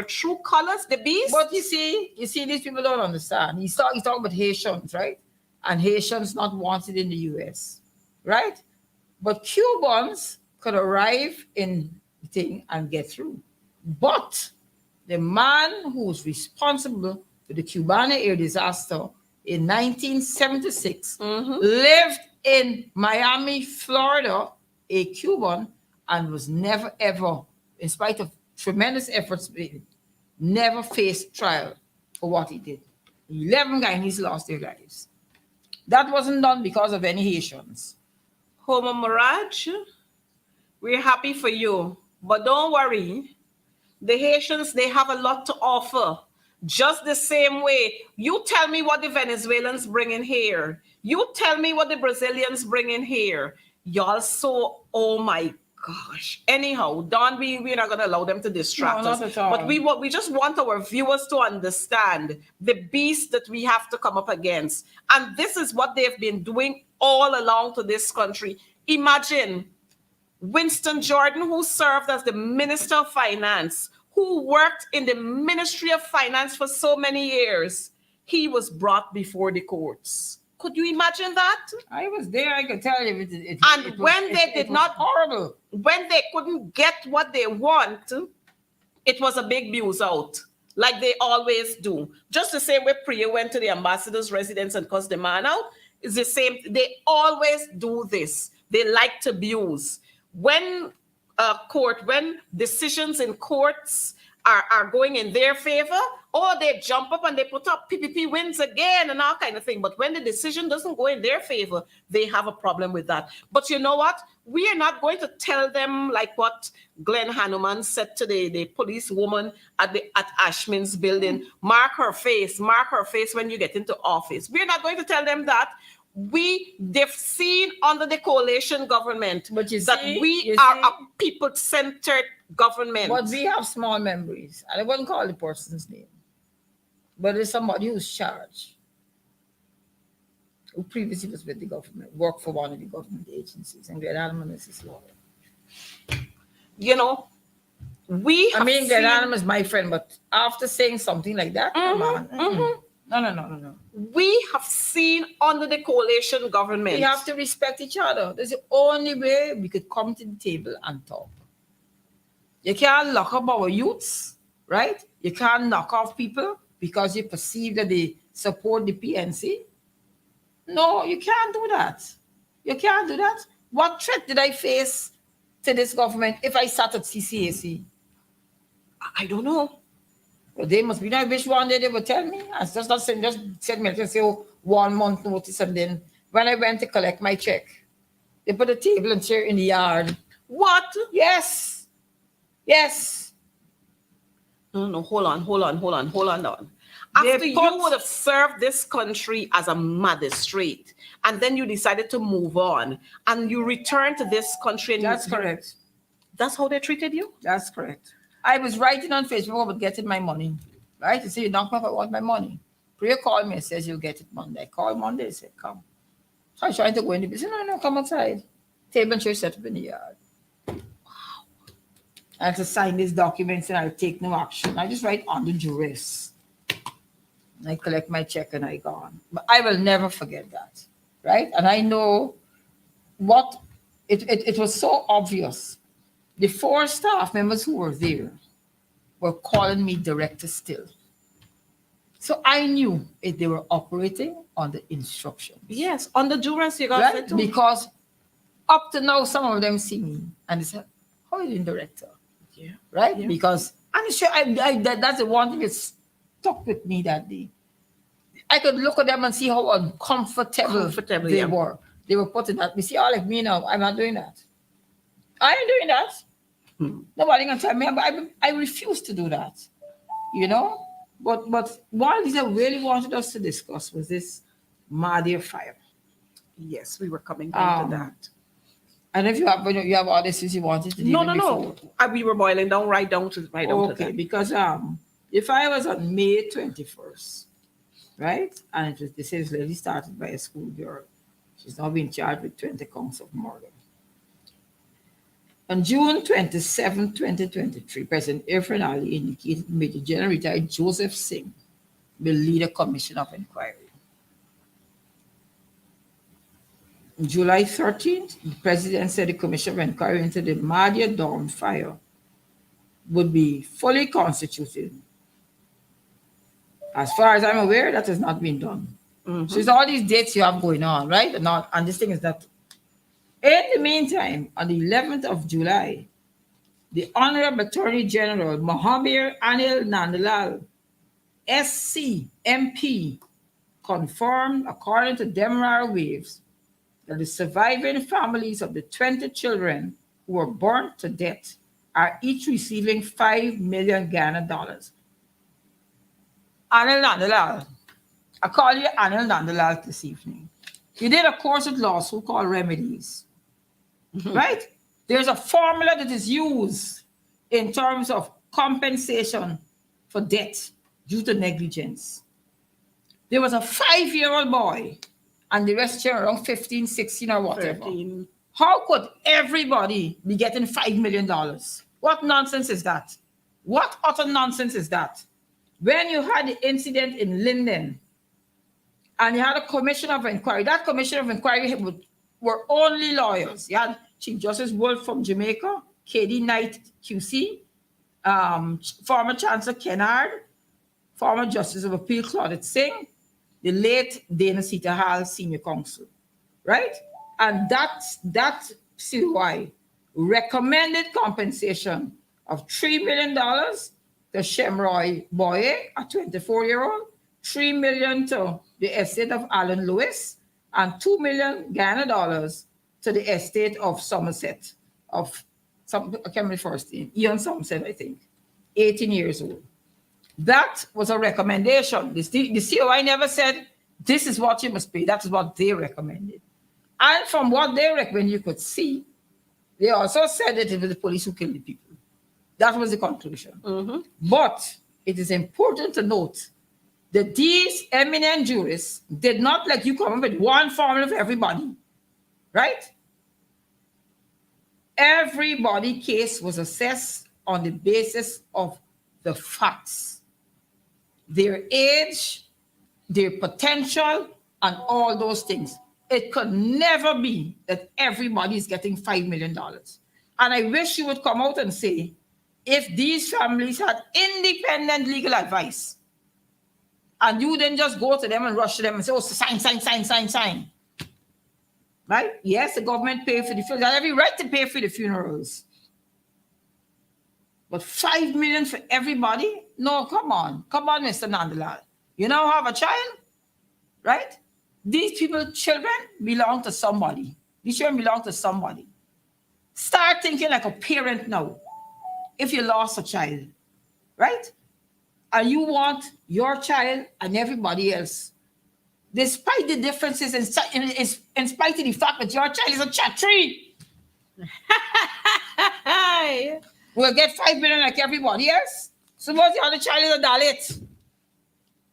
true colors, the beast?
But you see, these people don't understand. He's talking about Haitians, right? And Haitians not wanted in the US, right? But Cubans could arrive in the thing and get through. But the man who was responsible for the Cubana air disaster in 1976 lived in Miami, Florida, a Cuban, and was never, ever, in spite of tremendous efforts, never faced trial for what he did. 11 Guyanese lost their lives. That wasn't done because of any Haitians.
Homo Mirage, we're happy for you, but don't worry. The Haitians, they have a lot to offer. Just the same way. You tell me what the Venezuelans bring in here. You tell me what the Brazilians bring in here. Y'all so, oh my gosh. Anyhow, Don, we're not going to allow them to
No,
distract
not
us.
at all.
But we just want our viewers to understand the beast that we have to come up against. And this is what they've been doing all along to this country. Imagine Winston Jordan, who served as the Minister of Finance, who worked in the Ministry of Finance for so many years. He was brought before the courts. Could you imagine that?
I was there. I could tell you.
And when they did not,
horrible.
when they couldn't get what they want, it was a big news out, like they always do. Just the same way Priya went to the ambassador's residence and cussed the man out, it's the same. They always do this. They like to abuse. When when decisions in courts are going in their favor, or they jump up and they put up PPP wins again and all kind of thing. But when the decision doesn't go in their favor, they have a problem with that. But you know what? We are not going to tell them like what Glenn Hanuman said to the police woman at Ashman's building. Mark her face when you get into office. We're not going to tell them that. They've seen under the coalition government
but
we are a people-centered government.
But we have small memories. I wouldn't call the person's name. But it's somebody who's charged, who previously was with the government, worked for one of the government agencies, and Glenn Hanuman is his lawyer.
You know,
Glenn Hanuman is my friend, but after saying something like that, No.
We have seen under the coalition government.
We have to respect each other. That's the only way we could come to the table and talk. You can't lock up our youths, right? You can't knock off people because you perceive that they support the PNC. No, you can't do that. You can't do that. What threat did I face to this government if I sat at CCAC?
I don't know.
Well, they must be. I wish one day they would tell me. I just not send me to say 1 month notice, and then when I went to collect my check, they put a table and chair in the yard.
What?
Yes.
No, hold on. After you would have served this country as a magistrate, and then you decided to move on, and you returned to this country. And
That's correct.
That's how they treated you?
That's correct. I was writing on Facebook about getting my money, right? You say, you don't know if I want my money. Priya called me and says, you'll get it Monday. I called Monday and said, come. So I was trying to go in the business. No, come outside. Table and chair set up in the yard. Wow. I have to sign these documents and I'll take no action. I just write under duress. And I collect my check and I gone. But I will never forget that, right? And I know what, it was so obvious. The 4 staff members who were there were calling me director still. So I knew if they were operating on the instructions.
Yes, on the duress you got
right? Because up to now, some of them see me and they say, how are you doing, director?
Yeah.
Right?
Yeah.
Because I'm sure that's the one thing that stuck with me that day. I could look at them and see how uncomfortable they were. They were putting that. You see, all like me now, I'm not doing that. I ain't doing that. Nobody can tell me. I refuse to do that. You know? But one thing I really wanted us to discuss was this Mahdia fire.
Yes, we were coming into that.
And if you have other issues you wanted to
No. We were boiling down right down to that.
Okay, because the fire was on May 21st, right? And they say this lady started by a schoolgirl. She's now being charged with 20 counts of murder. On June 27, 2023, President Irfan Ali indicated Major General retired Joseph Singh will lead a commission of inquiry. On July 13th, the president said the commission of inquiry into the Mahdia Dawn fire would be fully constituted. As far as I'm aware, that has not been done. Mm-hmm. So it's all these dates you have going on, right? And this thing is that. In the meantime, on the 11th of July, the Honorable Attorney General Mohammed Anil Nandlal, SC, MP, confirmed, according to Demerara Waves, that the surviving families of the 20 children who were burnt to death are each receiving $5 million Ghana dollars. Anil Nandlal, I call you Anil Nandlal this evening. He did a course at law school called Remedies. Right? There's a formula that is used in terms of compensation for death due to negligence. There was a 5-year-old boy, and the rest are around 15, 16 or whatever.
13.
How could everybody be getting $5 million? What nonsense is that? What utter nonsense is that? When you had the incident in Linden, and you had a commission of inquiry, that commission of inquiry were only lawyers. You had Chief Justice Wolf from Jamaica, K.D. Knight QC, former Chancellor Kennard, former Justice of Appeal Claudette Singh, the late Dana Sita Hall Senior Counsel, right? And that CY recommended compensation of $3 million to Shemroy Boye, a 24-year-old, $3 million to the estate of Alan Lewis, and $2 million Ghana dollars to the estate of Somerset, of some, I can't remember the first name, Ian Somerset, I think, 18 years old. That was a recommendation. The COI never said, this is what you must pay. That is what they recommended. And from what they recommended, you could see, they also said that it was the police who killed the people. That was the conclusion.
Mm-hmm.
But it is important to note that these eminent jurists did not let you come up with one formula for everybody, right? Everybody case was assessed on the basis of the facts, their age, their potential, and all those things. It could never be that everybody is getting $5 million. And I wish you would come out and say, if these families had independent legal advice, and you then just go to them and rush to them and say, oh, sign. Right? Yes, the government paid for the funerals. They have every right to pay for the funerals. But $5 million for everybody? No, come on, Mr. Nandalal. You now have a child, right? These children belong to somebody. These children belong to somebody. Start thinking like a parent now. If you lost a child, right? And you want your child and everybody else, despite the differences, in spite of the fact that your child is a chatri, will get $5 million like everybody else. Suppose the other child is a Dalit.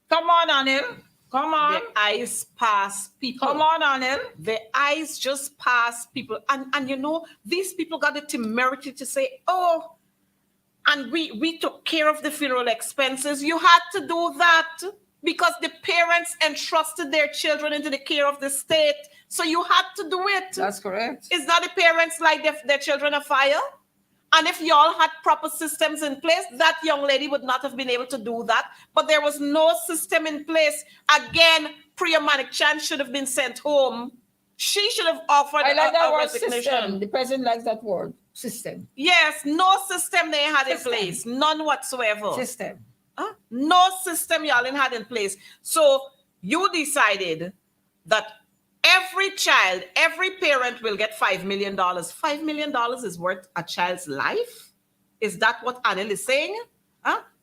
Come on, Anil. Come on.
The eyes pass people.
Come on, Anil.
The eyes just pass people. And you know, these people got the temerity to say, oh, and we took care of the funeral expenses. You had to do that because the parents entrusted their children into the care of the state. So you had to do it.
That's correct.
Is that the parents like their children a fire? And if y'all had proper systems in place, that young lady would not have been able to do that. But there was no system in place. Again, Priya Manikchand should have been sent home. She should have offered
that word
resignation.
system. The president likes that word, system.
Yes, no system they had in place. None whatsoever.
System.
No system y'all had in place. So you decided that every child, every parent will get $5 million. $5 million is worth a child's life? Is that what Anil is saying?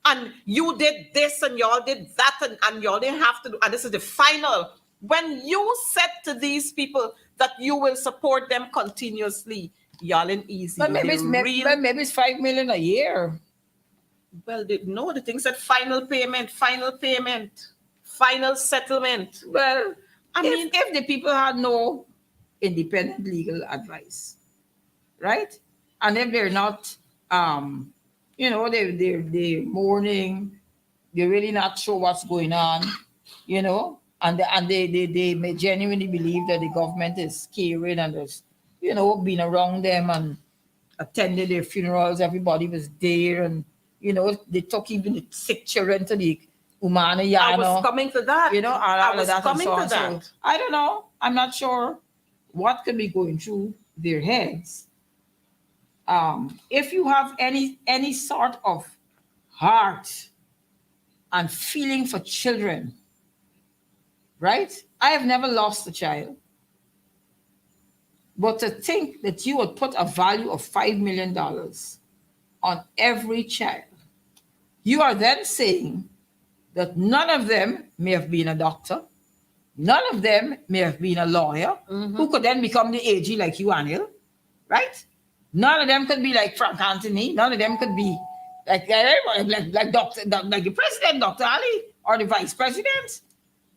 And you did this and y'all did that and y'all didn't have to do, and this is the final. When you said to these people that you will support them continuously, y'all ain't easy.
But maybe it's $5 million a year.
Well, the thing said final payment, final settlement.
Well, I mean, if the people had no independent legal advice, right? And if they're not, they're mourning, they're really not sure what's going on, and they may genuinely believe that the government is caring and there's, been around them and attended their funerals. Everybody was there, and they took even the sick children to the Umanayana.
I was coming to that.
I was coming to that. So, I don't know. I'm not sure what could be going through their heads. If you have any sort of heart and feeling for children, right? I have never lost a child. But to think that you would put a value of $5 million on every child, you are then saying that none of them may have been a doctor, none of them may have been a lawyer, who could then become the AG like you, Anil, right? None of them could be like Frank Anthony. None of them could be like Doctor, like the president, Dr. Ali, or the vice president.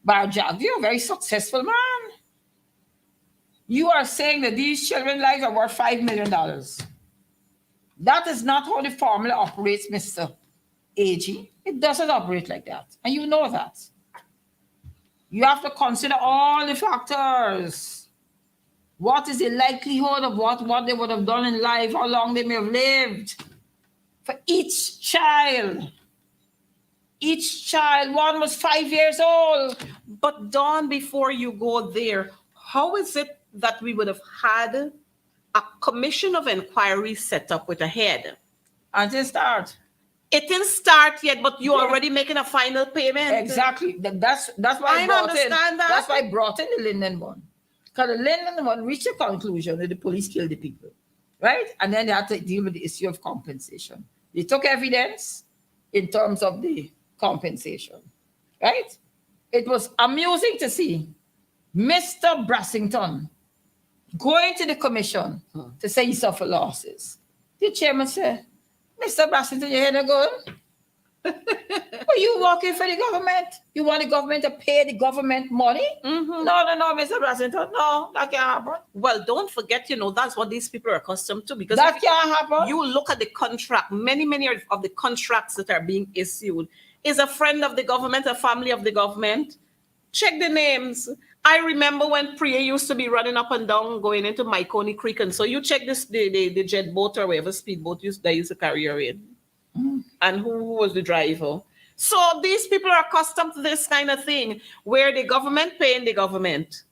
Barjak, you're a very successful man. You are saying that these children's lives are worth $5 million. That is not how the formula operates, Mr. AG. It doesn't operate like that. And you know that. You have to consider all the factors. What is the likelihood of what they would have done in life, how long they may have lived for each child. Each child, one was 5 years old.
But Dawn, before you go there, how is it that we would have had a commission of inquiry set up with a head?
Until start.
It didn't start yet, but you're already making a final payment.
Exactly. That's why I brought understand in. That. That's why I brought in the Linden one. Because the Linden one reached a conclusion that the police killed the people. Right? And then they had to deal with the issue of compensation. They took evidence in terms of the compensation. Right? It was amusing to see Mr. Brassington going to the commission to say he suffered losses. The chairman said, Mr. Brassington, your head are going. But you working for the government? You want the government to pay the government money?
Mm-hmm.
No, Mr. Brassington. No, that can't happen.
Well, don't forget, that's what these people are accustomed to. Because
that can't happen.
You look at the contract, many of the contracts that are being issued is a friend of the government, a family of the government. Check the names. I remember when Priya used to be running up and down going into Myconi Creek. And so you check this, the jet boat or whatever speedboat they used to carry her in. And who was the driver. So these people are accustomed to this kind of thing where the government paying the government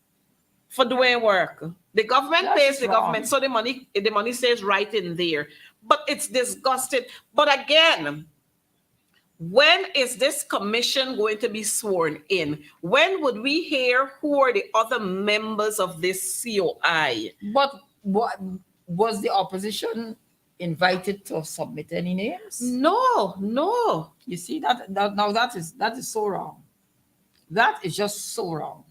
for doing work. The government pays the government. So the money stays right in there. But it's disgusting. But again, when is this commission going to be sworn in? When would we hear who are the other members of this COI?
But what was the opposition invited to submit any names?
No.
You see that is so wrong. That is just so wrong.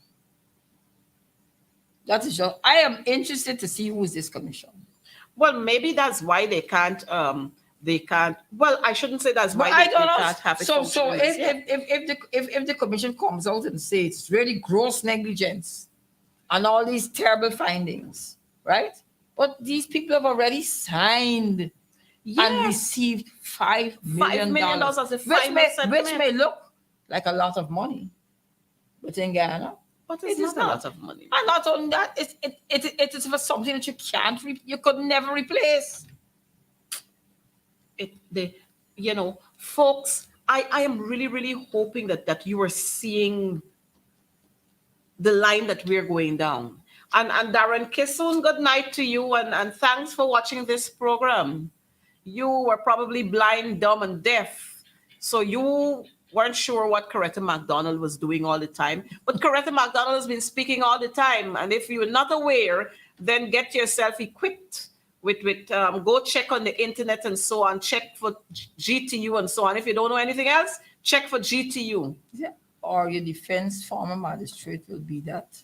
That is just. I am interested to see who is this commission.
Well, maybe that's why they can't. Well, I shouldn't say that's why they can't have it.
So if the commission comes out and says it's really gross negligence and all these terrible findings, right? But these people have already signed and received $5 million
as a final settlement,
which may look like a lot of money, but in Ghana,
but it's not a lot of money.
And not only that, it is for something that you could never replace.
Folks, I am really, really hoping that you are seeing the line that we're going down. And Darren Kissoon, good night to you, and thanks for watching this program. You were probably blind, dumb, and deaf, so you weren't sure what Coretta MacDonald was doing all the time. But Coretta MacDonald has been speaking all the time, and if you're not aware, then get yourself equipped with go check on the internet and so on, check for GTU and so on. If you don't know anything else, check for GTU.
Yeah. Or your defense former magistrate will be that.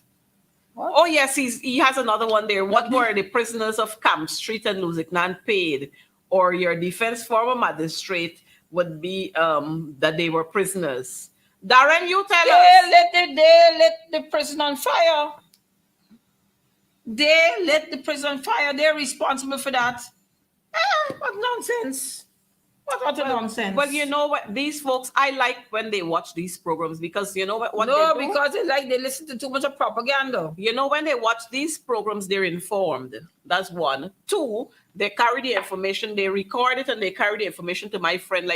What? Oh yes, he has another one there. What were the prisoners of Camp Street and Lusignan paid? Or your defense former magistrate would be that they were prisoners. Darren, you tell us.
They lit the prison on fire. They lit the prison on fire. They're responsible for that. What nonsense. What nonsense.
Well, you know what? These folks, I like when they watch these programs because you know what
because they listen to too much of propaganda.
You know, when they watch these programs, they're informed. That's one. Two, they carry the information, they record it, and they carry the information to my friend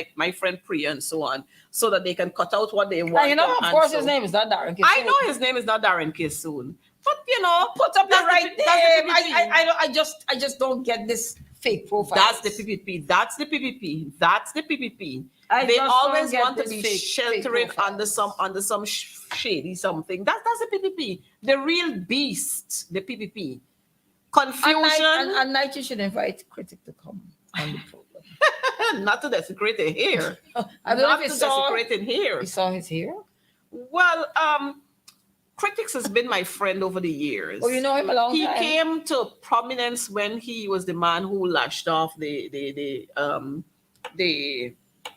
Priya and so on, so that they can cut out what they want.
And of course, his name is not Darren Kissoon.
I know his name is not Darren Kissoon. But
put up the right name. I just don't get this fake profile.
That's the PPP. They always want to be sheltering under some shady something. That's the PPP. The real beast, the PPP. Confusion.
And night you should invite Critic to come on the program.
Not to desecrate the hair.
I don't know if he saw
desecrate in here.
You saw his hair?
Well, Critics has been my friend over the years.
Oh, you know him a long
He
time?
came to prominence when he was the man who lashed off the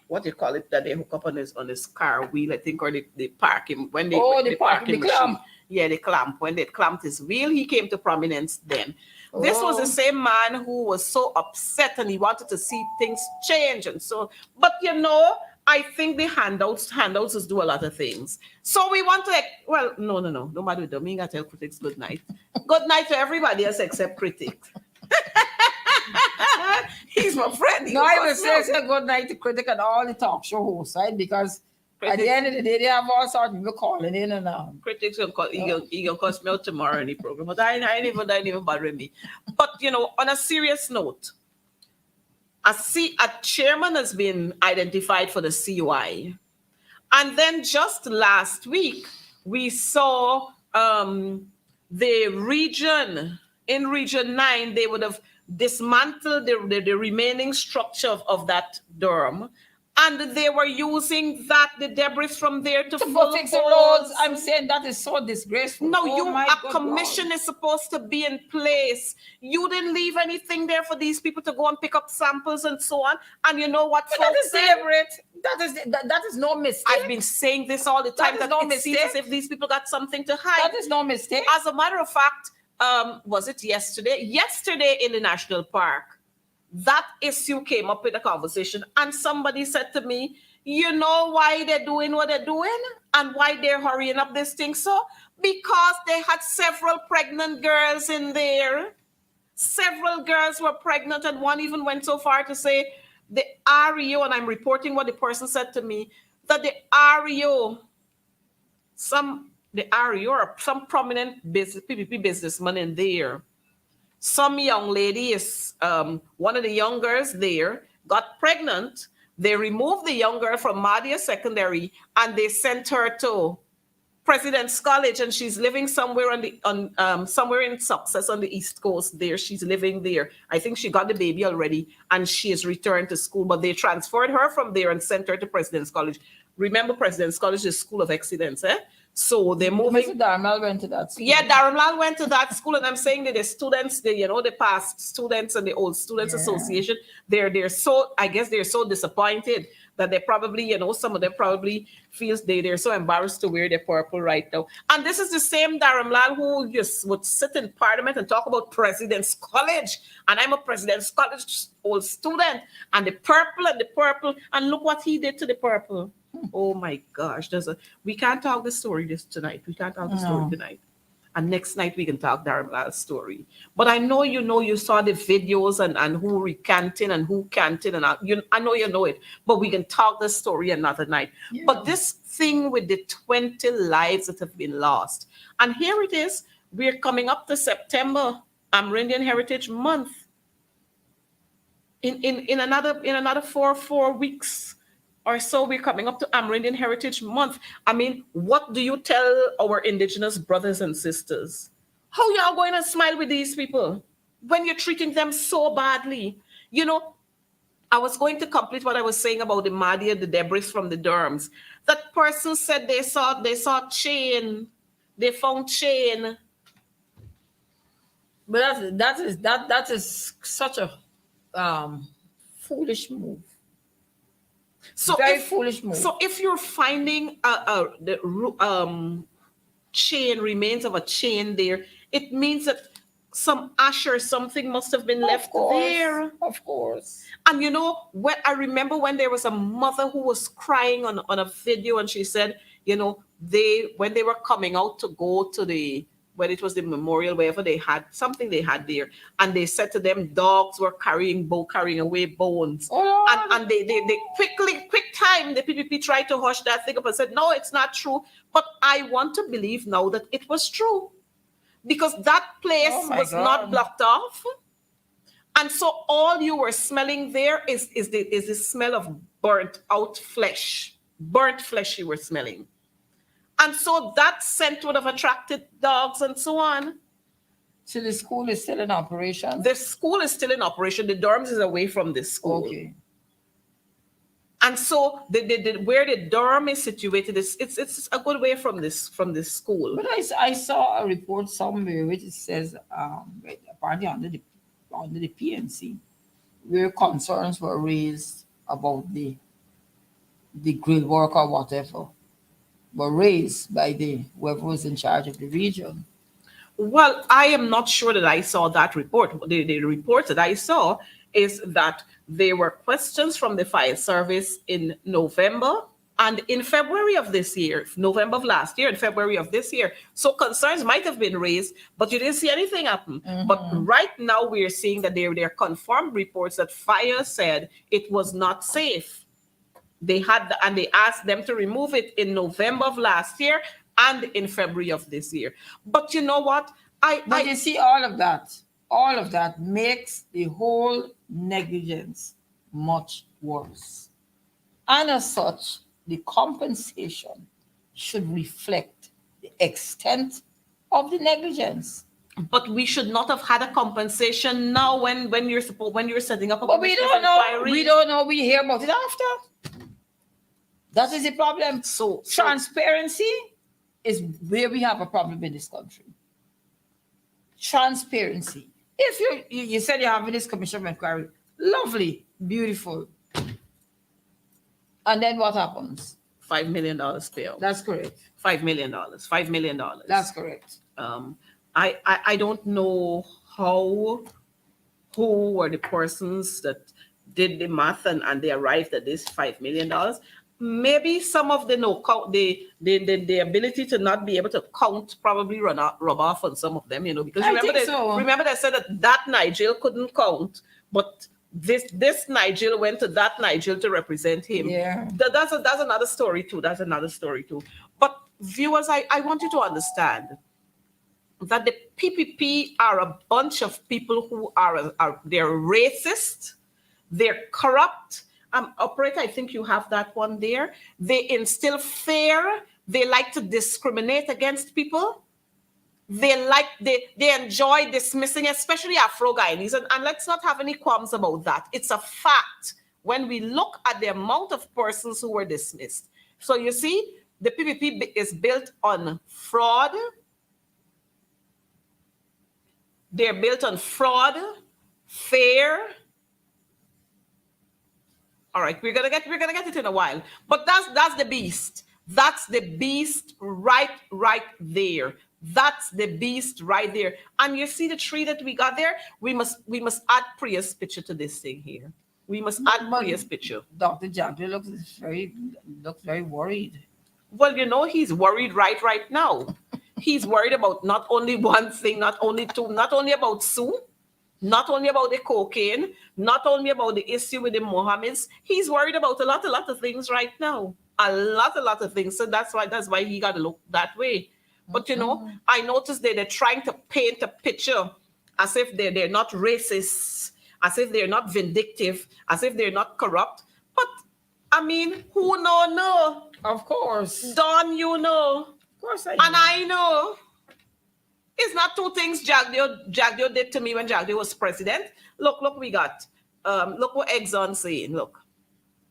what do you call it that they hook up on his car wheel, I think, or they park him when
Oh, the
the
park, the
parking machine.
clamp.
Yeah, the clamp. When they clamped his wheel, he came to prominence then. This was the
Oh,
same man who was so upset and he wanted to see things change and so. But I think the handouts just do a lot of things. So we want to well, no matter with them. Me gotta tell critics good night. Good night to everybody else except critics. He's my friend.
no, I will say good night to critic and all the talk show hosts, right? Because at the end of the day, they have all sorts of people calling in and out.
Critics will call he gonna cuss me out tomorrow in the program, but I ain't even bothering me. But on a serious note, a chairman has been identified for the CUI, and then just last week we saw the region in Region 9, they would have dismantled the remaining structure of that dorm. And they were using the debris from there to
fix the roads. I'm saying that is so disgraceful.
No, a commission is supposed to be in place. You didn't leave anything there for these people to go and pick up samples and so on. And you know what,
but that is deliberate. That is no mistake.
I've been saying this all the time. That it seems as if these people got something to hide.
That is no mistake.
As a matter of fact, was it yesterday? Yesterday in the national park, that issue came up in a conversation, and somebody said to me, you know why they're doing what they're doing and why they're hurrying up this thing? So, because they had several pregnant girls in there. Several girls were pregnant, and one even went so far to say the REO, and I'm reporting what the person said to me, that the REO, some prominent PPP businessman in there, some young lady is one of the young girls there got pregnant. They removed the young girl from Madia Secondary and they sent her to President's College, and she's living somewhere somewhere in Success on the East Coast. There, she's living there. I think she got the baby already, and she is returned to school. But they transferred her from there and sent her to President's College. Remember, President's College is School of Excellence, eh? So they're moving.
Mr. Darmal went to that school.
Yeah, Darmal went to that school, and I'm saying that the students, the past students and the old students association, they're so, I guess they're so disappointed that they probably, some of them probably feels they're so embarrassed to wear their purple right now. And this is the same Darmal who just would sit in Parliament and talk about President's College, and I'm a President's College old student, and the purple, and look what he did to the purple. Oh my gosh, we can't talk the story tonight. We can't talk the story tonight. And next night we can talk Darmal's story. But I know you saw the videos and who recanting and who canting, and I know you know it. But we can talk the story another night. Yeah. But this thing with the 20 lives that have been lost, and here it is. We're coming up to September, Amerindian Heritage Month. In another 4 weeks or so, we're coming up to Amerindian Heritage Month. I mean, what do you tell our Indigenous brothers and sisters? How y'all going to smile with these people when you're treating them so badly? I was going to complete what I was saying about the Madia, the debris from the dorms. That person said they saw chain. They found chain.
But that is such a foolish move. Very foolish move.
So if you're finding the chain, remains of a chain there, it means that some ash or something must have been left there.
Of course.
And when I remember when there was a mother who was crying on a video, and she said, when they were coming out to go to when it was the memorial, wherever they had something they had there, and they said to them, dogs were carrying away bones. And they quick time, the PPP tried to hush that thing up and said, no, it's not true. But I want to believe now that it was true, because that place was not blocked off. And so all you were smelling there is the smell of burnt out flesh. Burnt flesh you were smelling. And so that scent would have attracted dogs and so on.
So the school is still in operation?
The school is still in operation. The dorms is away from the school.
Okay.
And so where the dorm is situated is it's a good way from this school.
But I saw a report somewhere which it says apparently under the PNC where concerns were raised about the grill work or whatever were raised by the whoever was in charge of the region.
Well, I am not sure that I saw that report. The report that I saw is that there were questions from the fire service in November and in February of this year, November of last year and February of this year. So concerns might have been raised, but you didn't see anything happen. But right now we're seeing that there are confirmed reports that fire said it was not safe. And they asked them to remove it in November of last year and in February of this year. But you know what?
But you see, all of that makes the whole negligence much worse. And as such, the compensation should reflect the extent of the negligence.
But we should not have had a compensation now when you're setting up a
But we don't know.
inquiry.
We don't know. We hear about it after. That is the problem.
So
transparency is where we have a problem in this country. Transparency. If you said you're having this commission of inquiry, lovely, beautiful. And then what happens?
$5 million payout.
That's correct.
$5 million. $5 million.
That's correct.
I don't know who were the persons that did the math and they arrived at this $5 million. Maybe some of the the ability to not be able to count probably rub off on some of them, because remember they said that Nigel couldn't count, but this Nigel went to that Nigel to represent him.
Yeah.
That's another story too. That's another story too. But viewers, I want you to understand that the PPP are a bunch of people who they're racist, they're corrupt. Operator, I think you have that one there. They instill fear. They like to discriminate against people. They enjoy dismissing, especially Afro-Guyanese. And let's not have any qualms about that. It's a fact when we look at the amount of persons who were dismissed. So you see, the PPP is built on fraud. They're built on fraud, fear. All right, we're gonna get it in a while, but that's the beast. That's the beast right there. That's the beast right there. And you see the tree that we got there. We must add Priya's picture to this thing here. We must add Priya's picture.
Dr. Jagger looks very worried.
Well, he's worried right now. He's worried about not only one thing, not only two, not only about Sue. Not only about the cocaine, not only about the issue with the Mohammeds, he's worried about a lot of things right now. A lot of things. So that's why he got to look that way. But I noticed they're trying to paint a picture as if they're not racist, as if they're not vindictive, as if they're not corrupt. But I mean, who no?
Of course.
Don, you know.
Of course I know.
And I know. It's not two things Jagdio did to me when Jagdio was president. Look, we got. Look what Exxon saying. Look.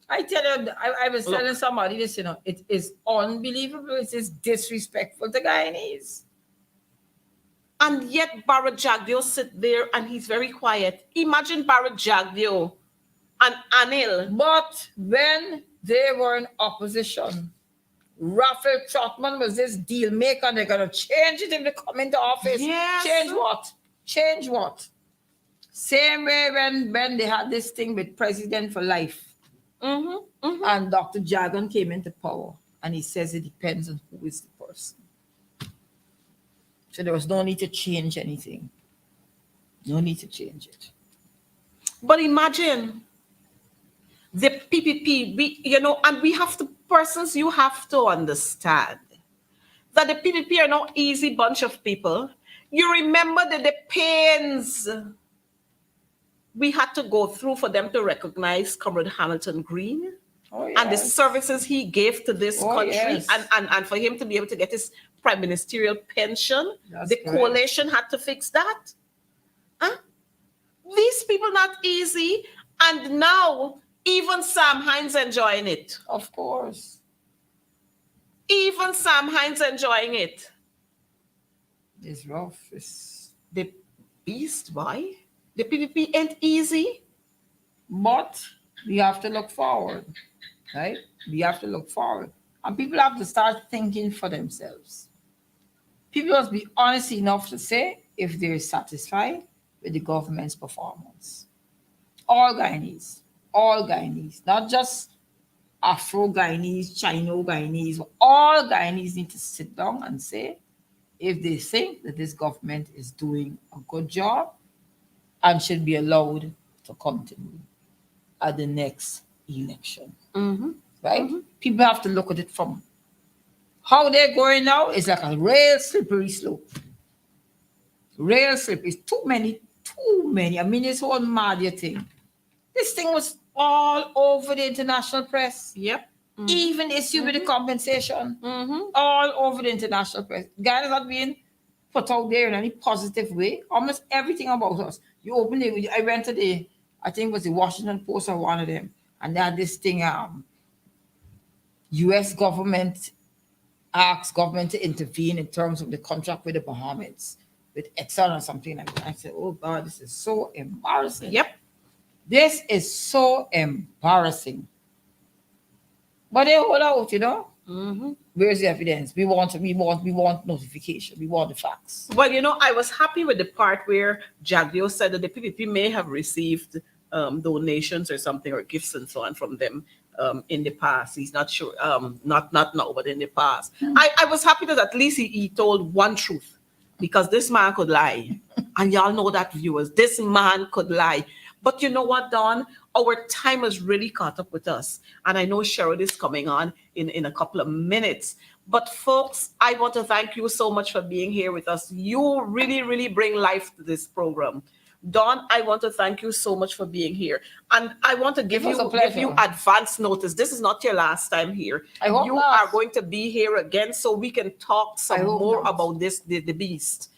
I tell you, I was telling somebody this, it is unbelievable. It is disrespectful to Guyanese.
And yet Barrett Jagdio sit there and he's very quiet. Imagine Barrett Jagdio and Anil.
But when they were in opposition, Raphael Trotman was this deal maker, and they're going to change it if they come into office.
Yes.
Change what? Same way when they had this thing with President for Life. And Dr. Jagan came into power, and he says it depends on who is the person. So there was no need to change anything. No need to change it.
But imagine the PPP, and we have to, persons, you have to understand that the PPP are no easy bunch of people. You remember the pains we had to go through for them to recognize Comrade Hamilton Green and the services he gave to this country, and for him to be able to get his prime ministerial pension. The coalition had to fix that. These people not easy, and now Even Sam Hines enjoying it.
Of course.
Even Sam Hines enjoying it.
It's rough. It's...
The beast, why? The PPP ain't easy.
But we have to look forward, right? We have to look forward. And people have to start thinking for themselves. People must be honest enough to say if they're satisfied with the government's performance. All Guyanese, not just Afro Guyanese, Chino Guyanese, all Guyanese need to sit down and say if they think that this government is doing a good job and should be allowed to continue at the next election.
Mm-hmm.
Right? Mm-hmm. People have to look at it from how they're going now. It's like a real slippery slope. Real slippery. It's too many. I mean, it's one mad thing. This thing was all over the international press.
Yep.
Mm-hmm. Even issue with the compensation. Mm-hmm. All over the international press. Ghana is not being put out there in any positive way. Almost everything about us. You open it. I went to I think it was the Washington Post or one of them. And they had this thing, U.S. government asked government to intervene in terms of the contract with the Bahamas, with Exxon or something like that. I said, oh God, this is so embarrassing.
Yep.
This is so embarrassing. But they hold out, you know. Mm-hmm. Where's the evidence? We want notification. We want the facts.
Well, you know, I was happy with the part where Jagdio said that the PPP may have received donations or something, or gifts and so on from them in the past. He's not sure, not now, but in the past. Mm-hmm. I was happy that at least he told one truth, because this man could lie. And y'all know that, viewers. This man could lie. But you know what, Dawn? Our time has really caught up with us. And I know Cheryl is coming on in a couple of minutes. But folks, I want to thank you so much for being here with us. You really, really bring life to this program. Dawn, I want to thank you so much for being here. And I want to give you advance notice. This is not your last time here.
I hope
you
not.
are going to be here again so we can talk some more about this, the beast.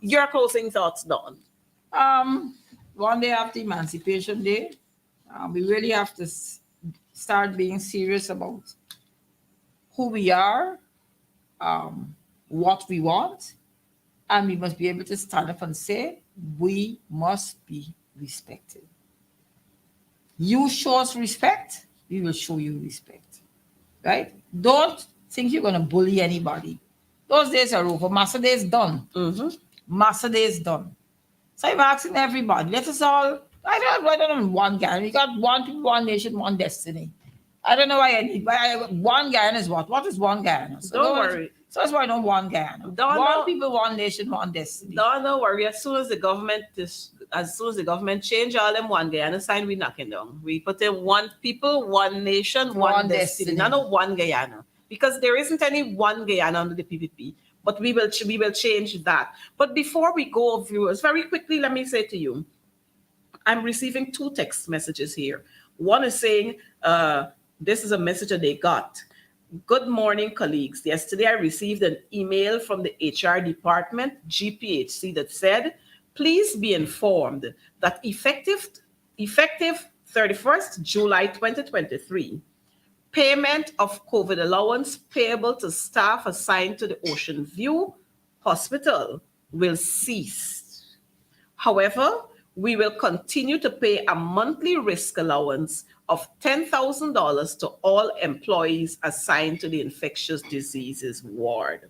Your closing thoughts, Dawn.
One day after Emancipation Day, we really have to start being serious about who we are, what we want, and we must be able to stand up and say, we must be respected. You show us respect, we will show you respect. Right? Don't think you're going to bully anybody. Those days are over. Master Day is done. Mm-hmm. Master Day is done. So I'm asking everybody, let us all, I don't know one Guyana. We got one people, one nation, one destiny. I don't know why I need, one Guyana is what? What is one Guyana? So
don't worry.
So that's why I know one Guyana. One people, one nation, one destiny.
Don't worry. As soon as the government change all them one Guyana sign, we knocking down. We put in one people, one nation, one destiny. No one Guyana. Because there isn't any one Guyana under the PPP. But we will change that. But before we go, viewers, very quickly, let me say to you, I'm receiving 2 text messages here. One is saying, this is a message that they got. Good morning, colleagues. Yesterday, I received an email from the HR department, GPHC, that said, please be informed that effective 31st July 2023, payment of COVID allowance payable to staff assigned to the Ocean View Hospital will cease. However, we will continue to pay a monthly risk allowance of $10,000 to all employees assigned to the infectious diseases ward.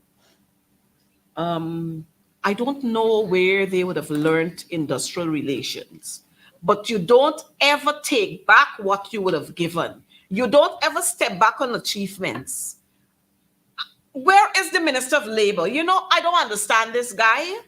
I don't know where they would have learned industrial relations, but you don't ever take back what you would have given. You don't ever step back on achievements. Where is the Minister of Labor? You know, I don't understand this guy.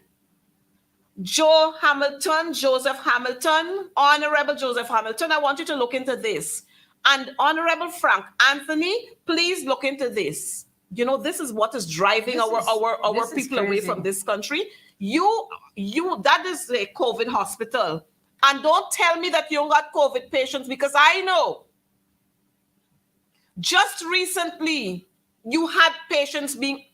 Joseph Hamilton, Honorable Joseph Hamilton, I want you to look into this. And Honorable Frank Anthony, please look into this. You know, this is what is driving our people away from this country. That is a COVID hospital. And don't tell me that you don't got COVID patients, because I know. Just recently, you had patients being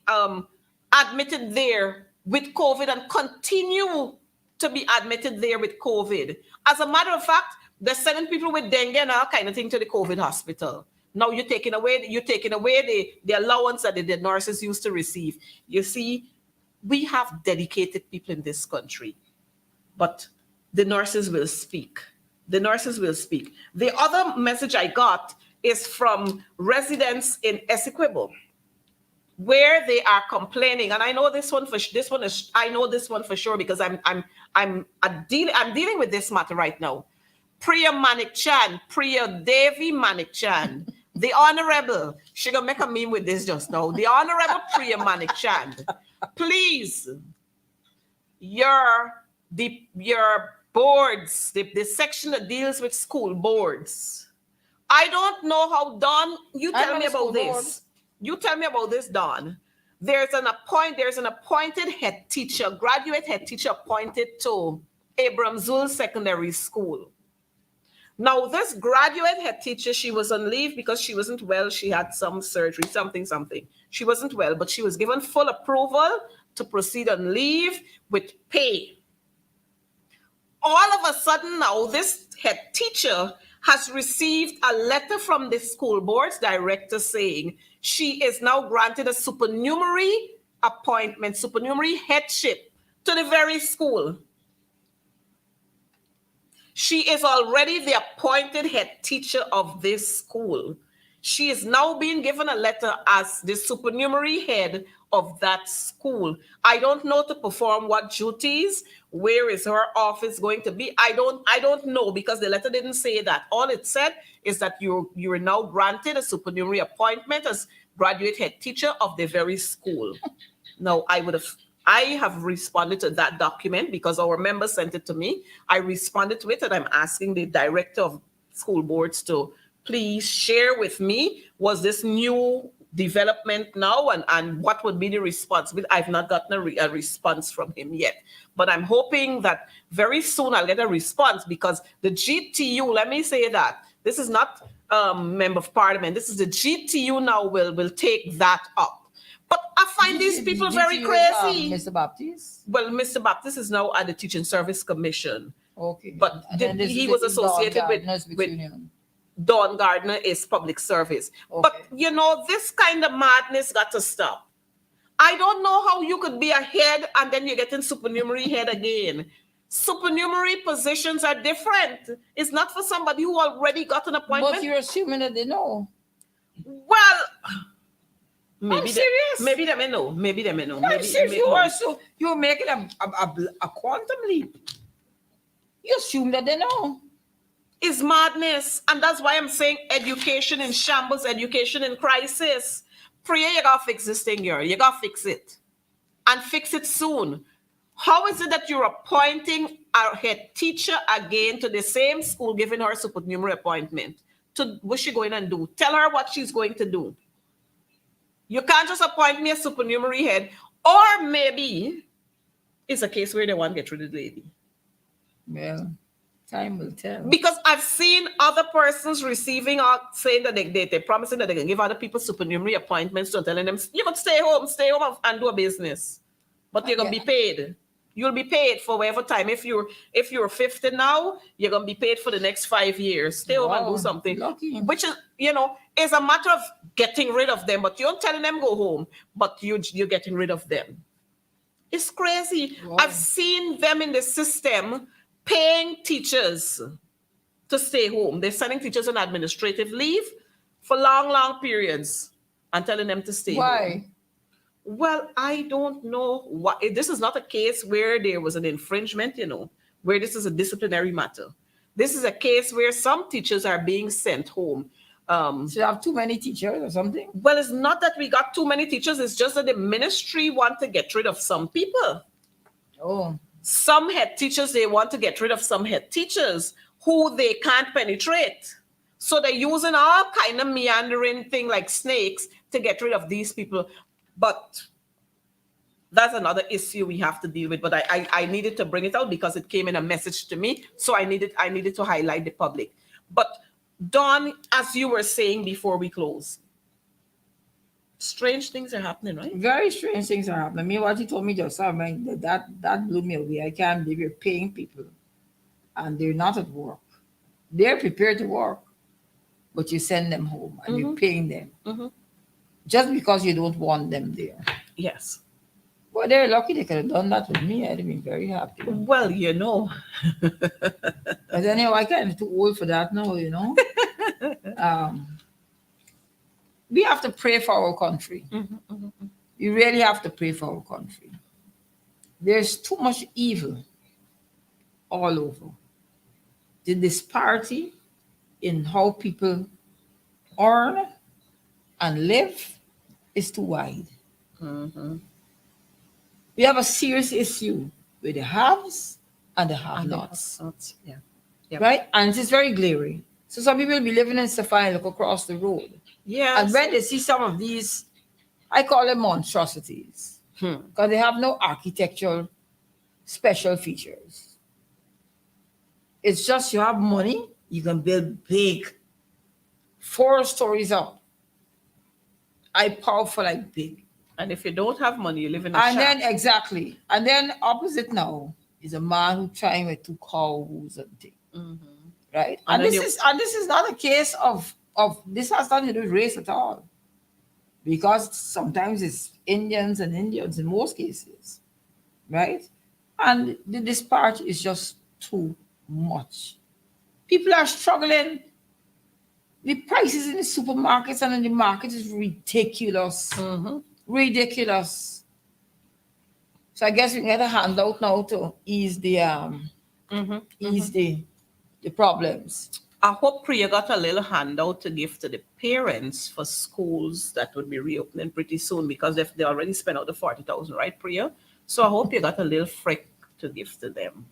admitted there with COVID and continue to be admitted there with COVID. As a matter of fact, They're sending people with dengue and all kind of thing to the COVID hospital. Now you're taking away the allowance that the nurses used to receive. You see, we have dedicated people in this country, but the nurses will speak. The nurses will speak. The other message I got is from residents in Essequibo, where they are complaining, and I know I know this one for sure because I'm dealing with this matter right now. Priya Manik Chan, Priya Devi Manik Chan, the honorable. She gonna make a meme with this just now. The honorable Priya Manik Chan, please, your boards, the section that deals with school boards. I don't know how, Don, you
I'm
tell
on
me
the school
about
board.
this. You tell me about this, Don. There's an appointed head teacher, graduate head teacher appointed to Abramzul Secondary School. Now, this graduate head teacher, she was on leave because she wasn't well. She had some surgery, something. She wasn't well, but she was given full approval to proceed on leave with pay. All of a sudden now, this head teacher has received a letter from the school board's director saying she is now granted a supernumerary appointment, supernumerary headship to the very school. She is already the appointed head teacher of this school. She is now being given a letter as the supernumerary head of that school. I don't know to perform what duties. Where is her office going to be? I don't know because the letter didn't say that. All it said is that you are now granted a supernumerary appointment as graduate head teacher of the very school. Now, I have responded to that document because our member sent it to me. I responded to it and I'm asking the director of school boards to please share with me, was this new development now and what would be the responsibility? I've not gotten a response from him yet, but I'm hoping that very soon I'll get a response because the GTU, let me say that, this is not member of parliament, this is the GTU now will take that up. But I find these people very crazy.
Mr. Baptiste?
Well, Mr. Baptiste is now at the Teaching Service Commission.
Okay.
But he was associated with Dawn Gardner is public service. Okay. But, this kind of madness got to stop. I don't know how you could be a head and then you're getting supernumerary head again. Supernumerary positions are different. It's not for somebody who already got an appointment.
But you're assuming that they know.
Well...
I'm serious.
Maybe they may know. Maybe they may know.
I'm serious. You're making a quantum leap. You assume that they know.
It's madness. And that's why I'm saying education in shambles, education in crisis. Priya, you gotta fix this thing here. You gotta fix it. And fix it soon. How is it that you're appointing a head teacher again to the same school, giving her a supernumerary appointment? What's she going to do? Tell her what she's going to do. You can't just appoint me a supernumerary head. Or maybe it's a case where they want to get rid of the lady.
Well, time will tell.
Because I've seen other persons receiving or saying that they're promising that they can give other people supernumerary appointments and telling them, you can stay home and do a business. But you're going to be paid. You'll be paid for whatever time. If you're 50 now, you're going to be paid for the next 5 years. Stay home and do something.
Lucky.
Which is, is a matter of getting rid of them. But you're not telling them go home. But you're getting rid of them. It's crazy. Wow. I've seen them in the system paying teachers to stay home. They're sending teachers on administrative leave for long, long periods and telling them to stay home.
Why?
Well, I don't know what. This is not a case where there was an infringement, where this is a disciplinary matter. This is a case where some teachers are being sent home.
So you have too many teachers or something?
Well, it's not that we got too many teachers. It's just that the ministry want to get rid of some people.
Oh.
Some head teachers, they want to get rid of some head teachers who they can't penetrate. So they're using all kind of meandering thing like snakes to get rid of these people. But that's another issue we have to deal with. But I needed to bring it out because it came in a message to me. So I needed to highlight the public. But Dawn, as you were saying before we close, strange things are happening, right?
Very strange things are happening. I mean, what you told me just now, that blew me away. I can't believe you're paying people and they're not at work. They're prepared to work, but you send them home and you're paying them just because you don't want them there.
Yes.
Well, they're lucky they could have done that with me. I'd have been very happy.
Well, you know.
But anyway, I kind of too old for that now, you know. We have to pray for our country. You really have to pray for our country. There's too much evil all over. The disparity in how people earn and live is too wide. We have a serious issue with the haves and the have-nots.
Yeah.
Yep. Right? And it's very glaring. So some people will be living in Sapphire, look across the road.
Yes.
And when they see some of these, I call them monstrosities, because they have no architectural special features. It's just you have money, you can build big, 4 stories up. I powerful like big.
And if you don't have money, you live in a
And
shack.
then exactly. And then opposite now is a man who trying with 2 cows and things. Right? And this is not a case of this has nothing to do with race at all. Because sometimes it's Indians and Indians in most cases. Right? And the disparity is just too much. People are struggling. The prices in the supermarkets and in the market is ridiculous. Ridiculous. So I guess we can get a handout now to ease the the problems.
I hope Priya got a little handout to give to the parents for schools that would be reopening pretty soon, because they already spent out the 40,000, right, Priya? So I hope you got a little frick to give to them.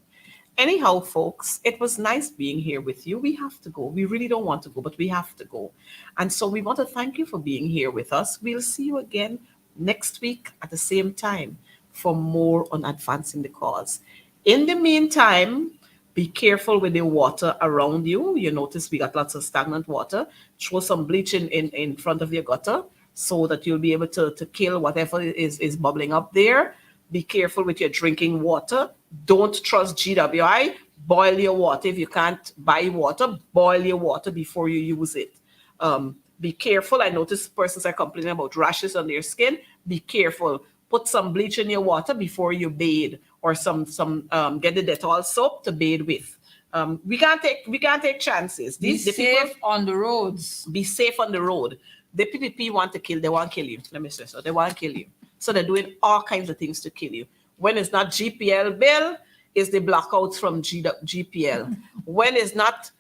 Anyhow, folks, it was nice being here with you. We have to go. We really don't want to go, but we have to go. And so we want to thank you for being here with us. We'll see you again next week at the same time for more on advancing the cause. In the meantime, be careful with the water around you. You notice we got lots of stagnant water. Throw some bleach in front of your gutter so that you'll be able to kill whatever is bubbling up there. Be careful with your drinking water. Don't trust GWI. Boil your water. If you can't buy water, boil your water before you use it. Be careful. I notice persons are complaining about rashes on their skin. Be careful. Put some bleach in your water before you bathe, or some get the Dettol soap to bathe with. We can't take chances.
Be safe on the roads.
Be safe on the road. The PPP want to kill. They want to kill you. Let me say so. They want to kill you. So they're doing all kinds of things to kill you. When it's not GPL bill, it's the blackouts from GPL. When it's not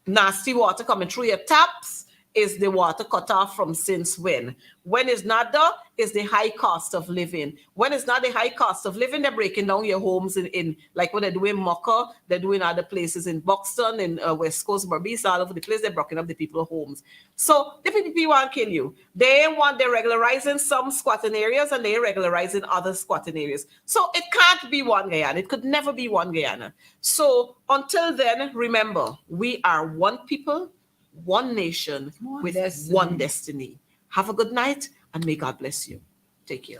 nasty water coming through your taps, is the water cut off from since when. When it's not the, is the high cost of living. When it's not the high cost of living, they're breaking down your homes in like what they do in Mocha, they're doing other places in Buxton, in West Coast, Berbice, all over the place, they're breaking up the people's homes. So the PPP want to kill you. They want, they're regularizing some squatting areas and they're regularizing other squatting areas. So it can't be one Guyana. It could never be one Guyana. So until then, remember, we are one people, one nation with one destiny. Have a good night and may God bless you. Take care.